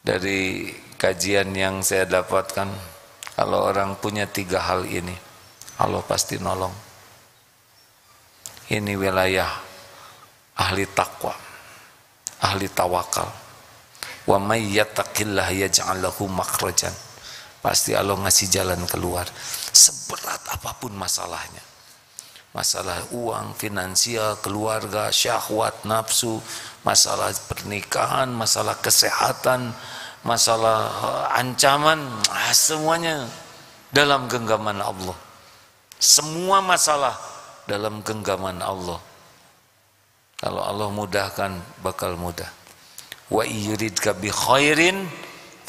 Dari kajian yang saya dapatkan, kalau orang punya 3 hal ini, Allah pasti nolong. Ini wilayah ahli takwa, ahli tawakal. Wa may yattaqillah yaj'al lahu makhrajan. Pasti Allah ngasih jalan keluar. Seberat apapun masalahnya. Masalah uang, finansial, keluarga, syahwat, nafsu, masalah pernikahan, masalah kesehatan, masalah ancaman, semuanya dalam genggaman Allah. Semua masalah dalam genggaman Allah. Kalau Allah mudahkan, bakal mudah. Wa yuridka bi khairin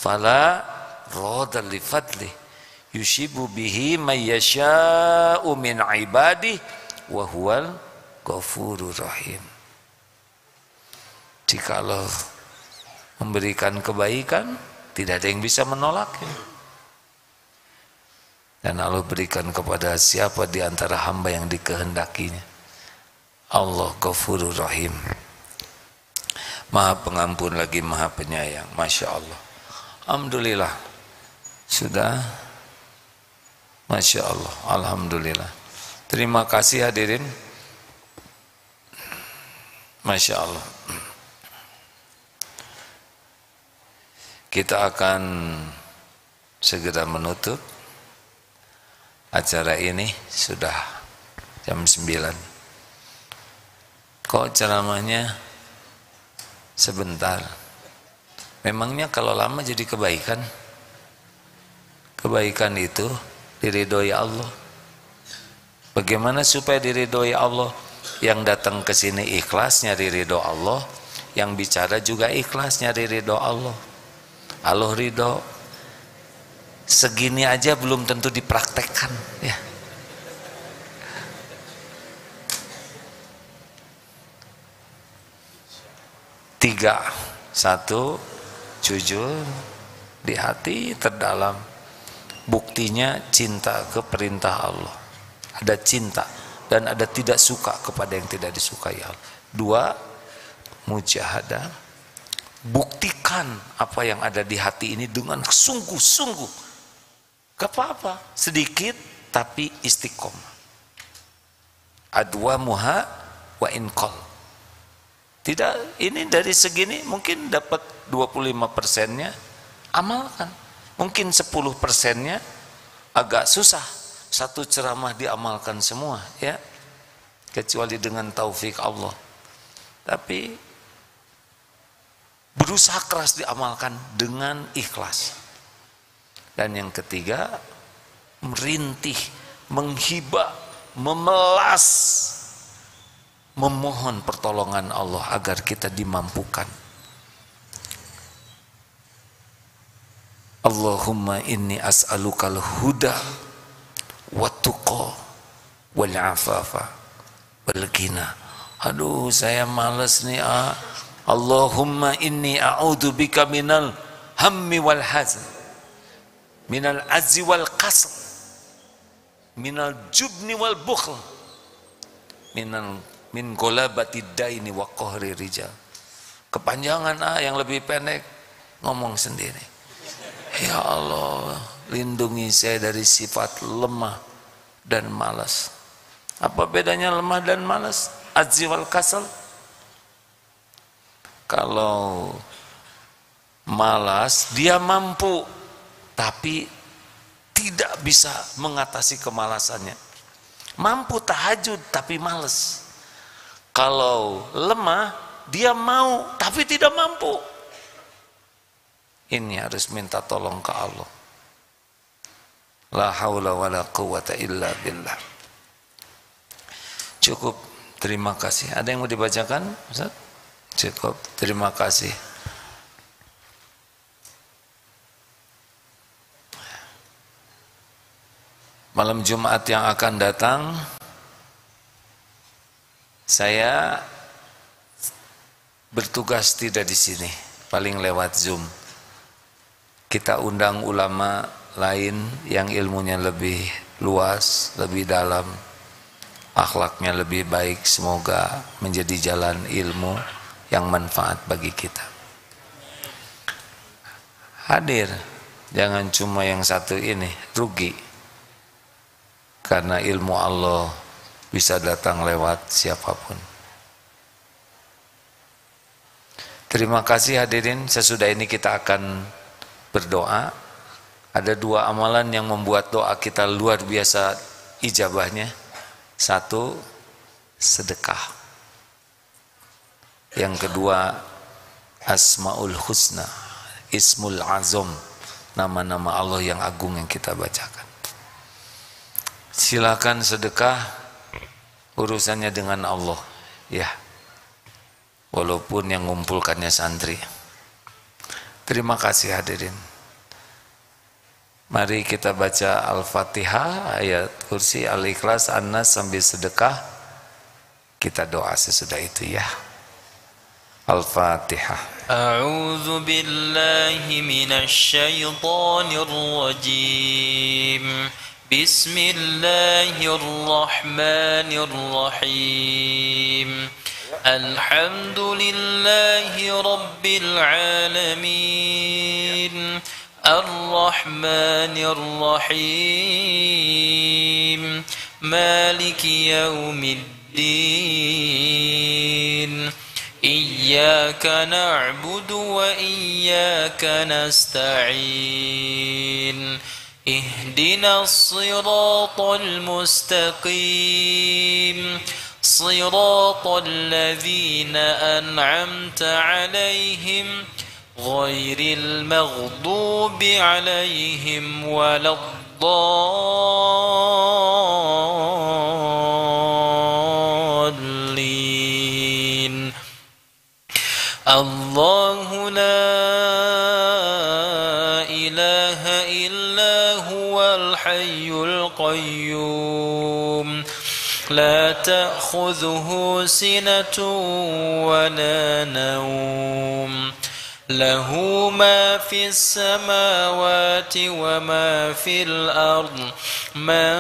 fala radda li fadlih yusibu bihi may yasha'u min ibadihi wa huwal ghafurur rahim. Jika Allah memberikan kebaikan, tidak ada yang bisa menolaknya. Dan Allah berikan kepada siapa di antara hamba yang dikehendakinya. Allah Ghafurur Rahim, Maha Pengampun lagi Maha Penyayang. Masya Allah. Alhamdulillah. Sudah. Masya Allah. Alhamdulillah. Terima kasih hadirin. Masya Allah. Kita akan segera menutup acara ini. Sudah jam 9. Kok ceramahnya sebentar? Memangnya kalau lama jadi kebaikan? Kebaikan itu diridhoi Allah. Bagaimana supaya diridhoi Allah? Yang datang ke sini ikhlas nyari ridho Allah, yang bicara juga ikhlas nyari ridho Allah. Allah ridho. Segini aja belum tentu dipraktekkan, ya. 3. 1. Jujur di hati terdalam. Buktinya cinta ke perintah Allah. Ada cinta dan ada tidak suka kepada yang tidak disukai Allah. 2. Mujahadah. Buktikan apa yang ada di hati ini dengan sungguh-sungguh. Gak apa-apa, sedikit tapi istiqomah. Adwa muha wa inkol. Tidak, ini dari segini mungkin dapat 25%-nya, amalkan. Mungkin 10%-nya agak susah. Satu ceramah diamalkan semua, ya. Kecuali dengan taufik Allah. Tapi berusaha keras diamalkan dengan ikhlas. Dan yang ketiga, merintih, menghibah, memelas, memohon pertolongan Allah agar kita dimampukan. Allahumma inni as'alukal huda wa tuqa wal afafa wal ghina. Aduh, saya malas nih. Allahumma inni a'udzubika minal hammi wal hazan, minal azzi wal qasr, minal jubni wal bukhl, min golabati daini wa qahri rijal. Kepanjangan yang lebih pendek ngomong sendiri. Ya Allah, lindungi saya dari sifat lemah dan malas. Apa bedanya lemah dan malas? Azzi wal kasal. Kalau malas, dia mampu tapi tidak bisa mengatasi kemalasannya. Mampu tahajud tapi malas. Kalau lemah, dia mau tapi tidak mampu. Ini harus minta tolong ke Allah. La haula wa la quwata illa billah. Cukup, terima kasih. Ada yang mau dibacakan, Ustaz? Cukup, terima kasih. Malam Jumat yang akan datang, saya bertugas tidak di sini, paling lewat Zoom. Kita undang ulama lain yang ilmunya lebih luas, lebih dalam, akhlaknya lebih baik, semoga menjadi jalan ilmu yang manfaat bagi kita. Hadir, jangan cuma yang satu ini, rugi. Karena ilmu Allah bisa datang lewat siapapun. Terima kasih hadirin, sesudah ini kita akan berdoa. Ada 2 amalan yang membuat doa kita luar biasa ijabahnya. 1, sedekah. Yang kedua, Asmaul Husna, Ismul Azam, nama-nama Allah yang agung yang kita bacakan. Silakan sedekah, urusannya dengan Allah, ya. Walaupun yang ngumpulkannya santri. Terima kasih hadirin. Mari kita baca Al-Fatihah, ayat kursi, Al-Ikhlas, An-Nas sambil sedekah. Kita doa sesudah itu, ya. Al-Fatihah. A'udzu billahi minasy syaithanir rajim. Bismillahirrahmanirrahim. Alhamdulillahi rabbil alamin. Ar-Rahmanir Rahim. Maliki yaumiddin. Iyyaka na'budu wa iyyaka nasta'in. Ihdinas siratal mustaqim. Siratal ladzina an'amta 'alaihim ghairil maghdubi 'alaihim waladdallin. Allahu la ilaha illa huwal hayyul qayyum. لا تأخذه سنة ولا نوم له ما في السماوات وما في الأرض من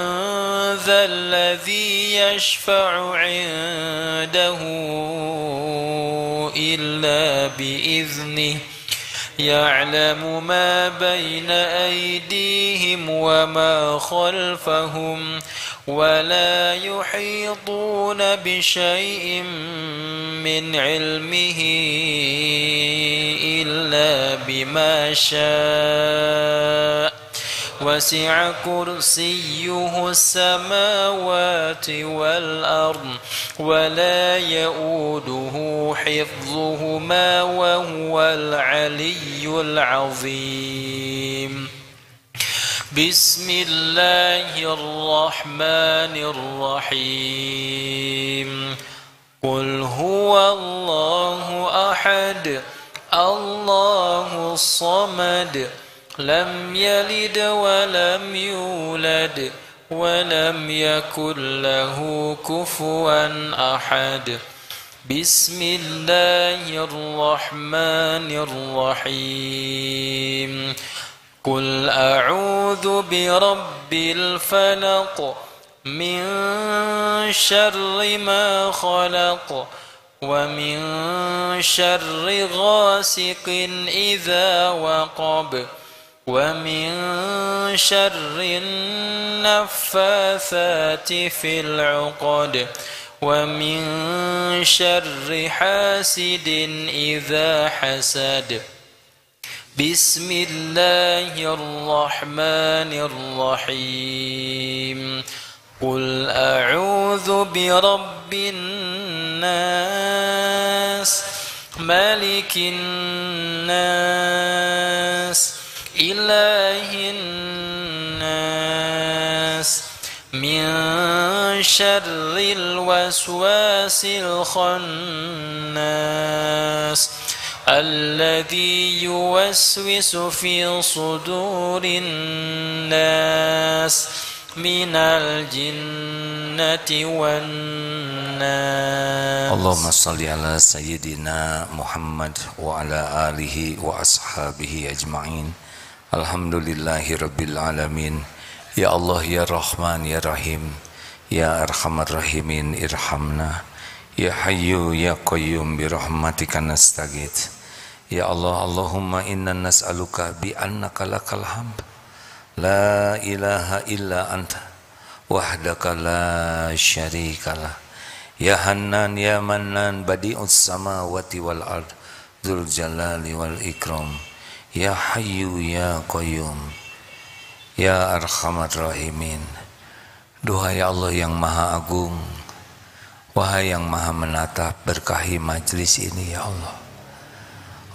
ذا الذي يشفع عنده إلا بإذنه يعلم ما بين أيديهم وما خلفهم ولا يحيطون بشيء من علمه إلا بما شاء وسع كرسيه السماوات والأرض ولا يؤوده حفظهما وهو العلي العظيم بسم الله الرحمن الرحيم قل هو الله أحد الله الصمد لم يلد ولم يولد ولم يكن له كفوا أحد بسم الله الرحمن الرحيم قل أعوذ برب الفلق من شر ما خلق ومن شر غاسق إذا وقب ومن شر النفاثات في العقد ومن شر حاسد إذا حسد بسم الله الرحمن الرحيم قل أعوذ برب الناس ملك الناس إله الناس من شر الوسواس الخناس الذي يوسوس في صدور الناس من الجنة والناس اللهم صل على سيدنا محمد وعلى آله وأصحابه أجمعين الحمد لله رب العالمين يا الله يا رحمن يا رحيم يا أرحم الراحمين ارحمنا يا حي يا قيوم برحمتك نستغيث يا الله اللهم إنا نسألك بأنك لك الحمد لا إله إلا أنت وحدك لا شريك له يا حنان يا منان بديع السماوات والأرض ذو الجلال والإكرام يا حي يا قيوم ya arhamar rahimin. Duhai Allah yang maha agung, wahai yang maha menatap, berkahi majlis ini ya Allah.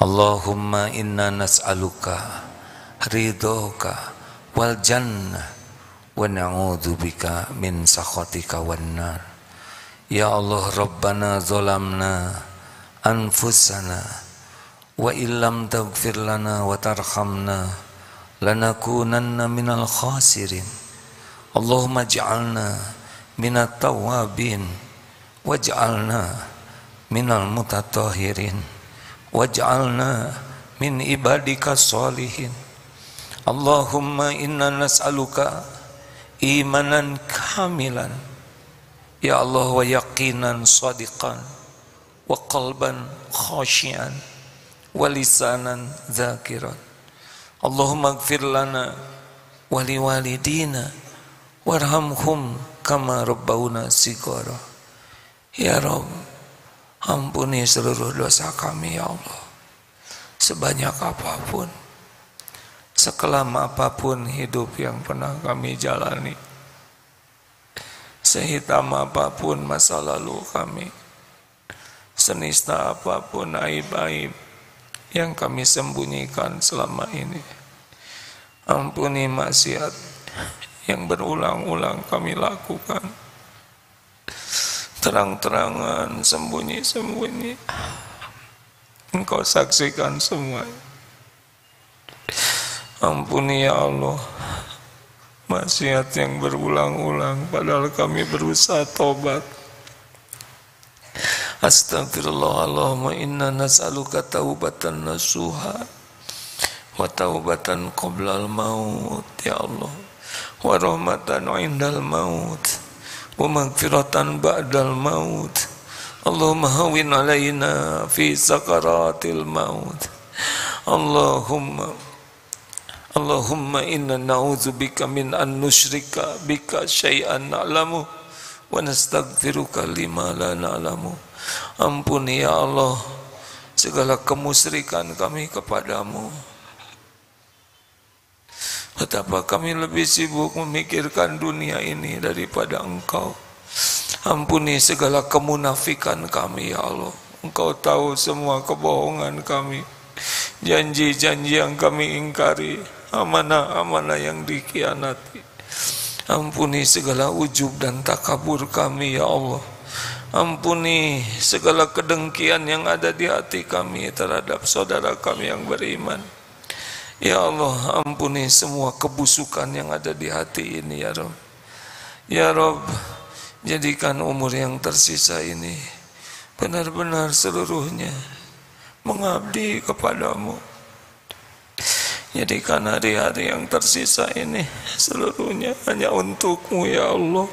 Allahumma inna nas'aluka ridhoka wal jannah wa na'udzubika min sakhatika wan nar. Ya Allah, Rabbana zalamna anfusana wa illam taghfir lana wa tarhamna lanakunanna minal khasirin. Allahumma ij'alna minat tawwabin waj'alna minal mutatahhirin waj'alna min ibadika sholihin. Allahumma inna nas'aluka imanan kamilan ya Allah, wa yaqinan shadiqan wa qalban khashian wa lisanan dzakiran. Allahumma ighfir lana wa liwalidina warhamhum kama rabbawna shighara. Ya Rabb, ampuni seluruh dosa kami ya Allah, sebanyak apapun, sekelam apapun hidup yang pernah kami jalani, sehitam apapun masa lalu kami, senista apapun aib-aib yang kami sembunyikan selama ini. Ampuni maksiat yang berulang-ulang kami lakukan, terang-terangan, sembunyi-sembunyi. Engkau saksikan semua. Ampuni ya Allah, maksiat yang berulang-ulang padahal kami berusaha tobat. Astagfirullah. Allahumma inna nas'aluka taubatan nasuha wa taubatan qoblal maut ya Allah, wa rahmatan indal maut wa maghfiratan ba'dal maut. Allahumma hawin alaina fi sakaratil maut. Allahumma inna na'udzubika min an nusyrika bika syai'an na'lamu wa nastaghfiruka lima la na'lamu. Ampuni ya Allah segala kemusyrikan kami kepadamu. Betapa kami lebih sibuk memikirkan dunia ini daripada Engkau. Ampuni segala kemunafikan kami ya Allah. Engkau tahu semua kebohongan kami, janji-janji yang kami ingkari, amanah-amanah yang dikhianati. Ampuni segala ujub dan takabur kami ya Allah. Ampuni segala kedengkian yang ada di hati kami terhadap saudara kami yang beriman. Ya Allah, ampuni semua kebusukan yang ada di hati ini ya Rabb. Ya Rabb, jadikan umur yang tersisa ini benar-benar seluruhnya mengabdi kepadamu. Jadikan hari-hari yang tersisa ini seluruhnya hanya untukmu ya Allah.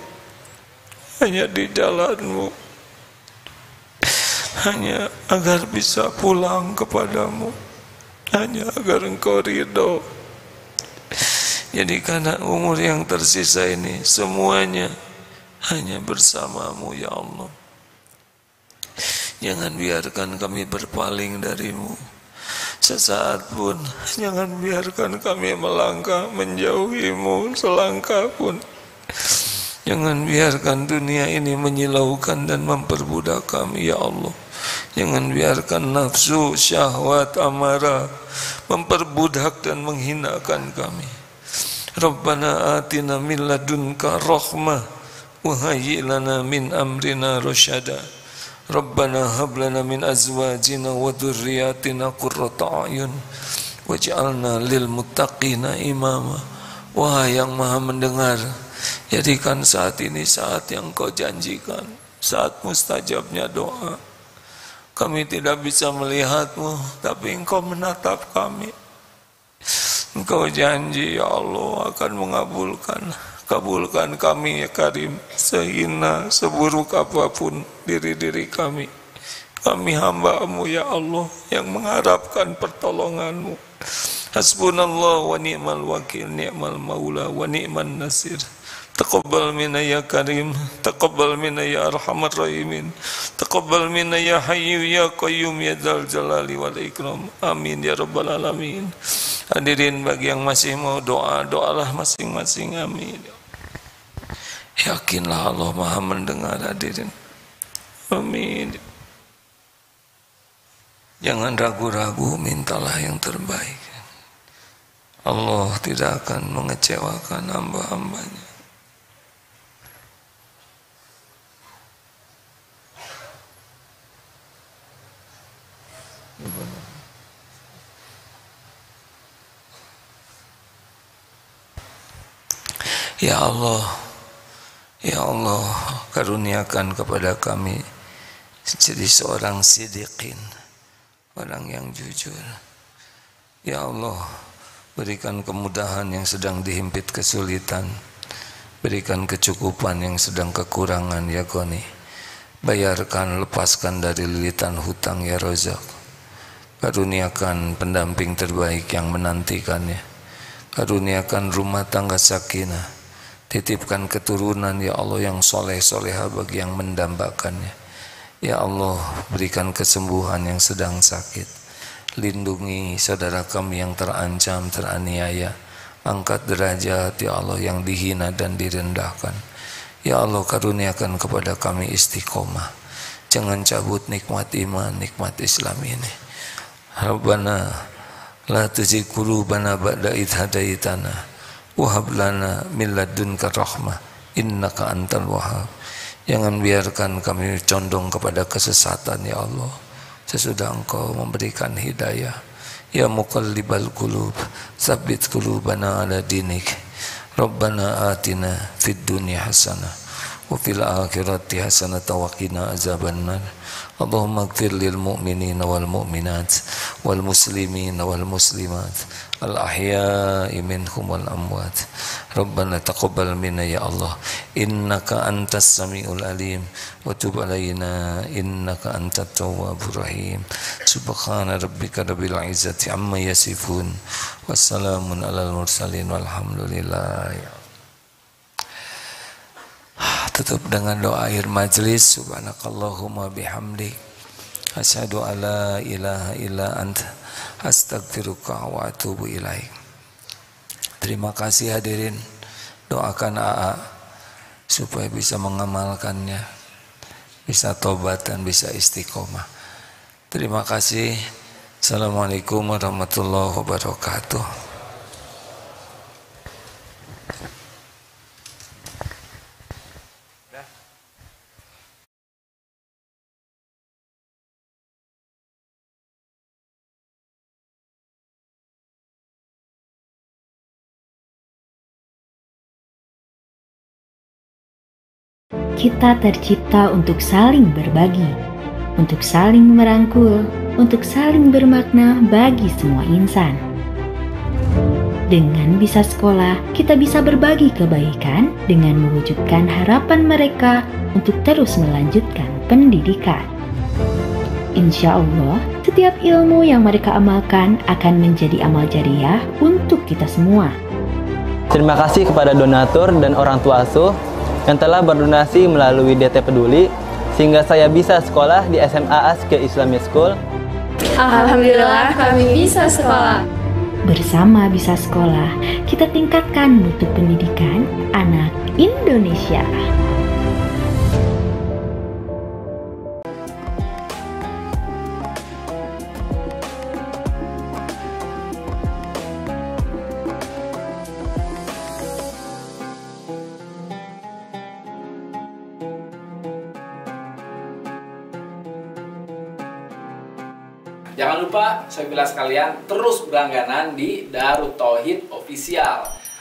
Hanya di jalanmu, hanya agar bisa pulang kepadamu, hanya agar Engkau ridho. Jadikan umur yang tersisa ini semuanya hanya bersamamu ya Allah. Jangan biarkan kami berpaling darimu sesaat pun. Jangan biarkan kami melangkah menjauhimu selangkah pun. Jangan biarkan dunia ini menyilaukan dan memperbudak kami ya Allah. Jangan biarkan nafsu, syahwat, amarah memperbudak dan menghinakan kami. Rabbana atina min ladunka rahmah wa hayyi lana min amrina rasyada. Rabbana hab lana min azwajina wa dhurriyyatina qurrata a'yun waj'alna lil muttaqina imama. Wahai yang Maha mendengar, jadikan saat ini saat yang Kau janjikan, saat mustajabnya doa. Kami tidak bisa melihatmu, tapi Engkau menatap kami. Engkau janji ya Allah akan mengabulkan. Kabulkan kami ya Karim, sehina seburuk apapun diri-diri kami. Kami hamba-Mu ya Allah yang mengharapkan pertolongan-Mu. Hasbunallah wa ni'mal wakil, ni'mal maula wa ni'man nasir. Taqabbal minna ya Karim, taqabbal minna ya Arhamar Rahimin, taqabbal minna ya Hayyu ya Qayyum ya Dzal Jalali wal Ikram. Amin ya Rabbal Alamin. Hadirin, bagi yang masih mau doa, doalah masing-masing. Amin. Yakinlah Allah Maha mendengar hadirin. Amin. Jangan ragu-ragu, mintalah yang terbaik. Allah tidak akan mengecewakan hamba-hambanya. Ya Allah, ya Allah, karuniakan kepada kami jadi seorang sidiqin, orang yang jujur. Ya Allah, berikan kemudahan yang sedang dihimpit kesulitan, berikan kecukupan yang sedang kekurangan ya Ghani. Bayarkan, lepaskan dari lilitan hutang ya Razak. Karuniakan pendamping terbaik yang menantikannya. Karuniakan rumah tangga sakinah. Titipkan keturunan ya Allah yang soleh-soleha bagi yang mendambakannya. Ya Allah, berikan kesembuhan yang sedang sakit. Lindungi saudara kami yang terancam, teraniaya. Angkat derajat ya Allah yang dihina dan direndahkan. Ya Allah, karuniakan kepada kami istiqomah. Jangan cabut nikmat iman, nikmat Islam ini. Rabbana la tuzigh qulubana ba'da idh hadaitana wa hab lana min ladunka rahmah innaka antal wahhab. Jangan biarkan kami condong kepada kesesatan ya Allah sesudah Engkau memberikan hidayah. Ya muqallibal qulub, tsabbit qulubana ala dinik. Rabbana atina fid dunya hasanah wa fil akhirati hasanah wa qina azabannar. Allahumma ighfir lil mu'minina wal mu'minat wal muslimina wal muslimat al ahya'i minhum wal amwat. Rabbana taqabbal minna ya Allah, innaka antas samiul alim wa tub alaina innaka antat tawwabur rahim. Subhana rabbika rabbil izzati amma yasifun, wassalamun alal mursalin walhamdulillah. Tutup dengan doa akhir majlis. Subhanakallahumma bihamdik, asyhadu alla ilaha illa anta, astaghfiruka wa atubu ilaik. Terima kasih hadirin. Doakan AA supaya bisa mengamalkannya, bisa tobat dan bisa istiqomah. Terima kasih. Assalamualaikum warahmatullahi wabarakatuh. Kita tercipta untuk saling berbagi, untuk saling merangkul, untuk saling bermakna bagi semua insan. Dengan bisa sekolah, kita bisa berbagi kebaikan dengan mewujudkan harapan mereka untuk terus melanjutkan pendidikan. Insya Allah, setiap ilmu yang mereka amalkan akan menjadi amal jariah untuk kita semua. Terima kasih kepada donatur dan orang tua asuh yang telah berdonasi melalui DT Peduli sehingga saya bisa sekolah di SMA Aske Islamic School. Alhamdulillah kami bisa sekolah. Bersama Bisa Sekolah, kita tingkatkan mutu pendidikan anak Indonesia. Jangan lupa, saya bilang sekalian, terus berlangganan di Darut Tauhid Official.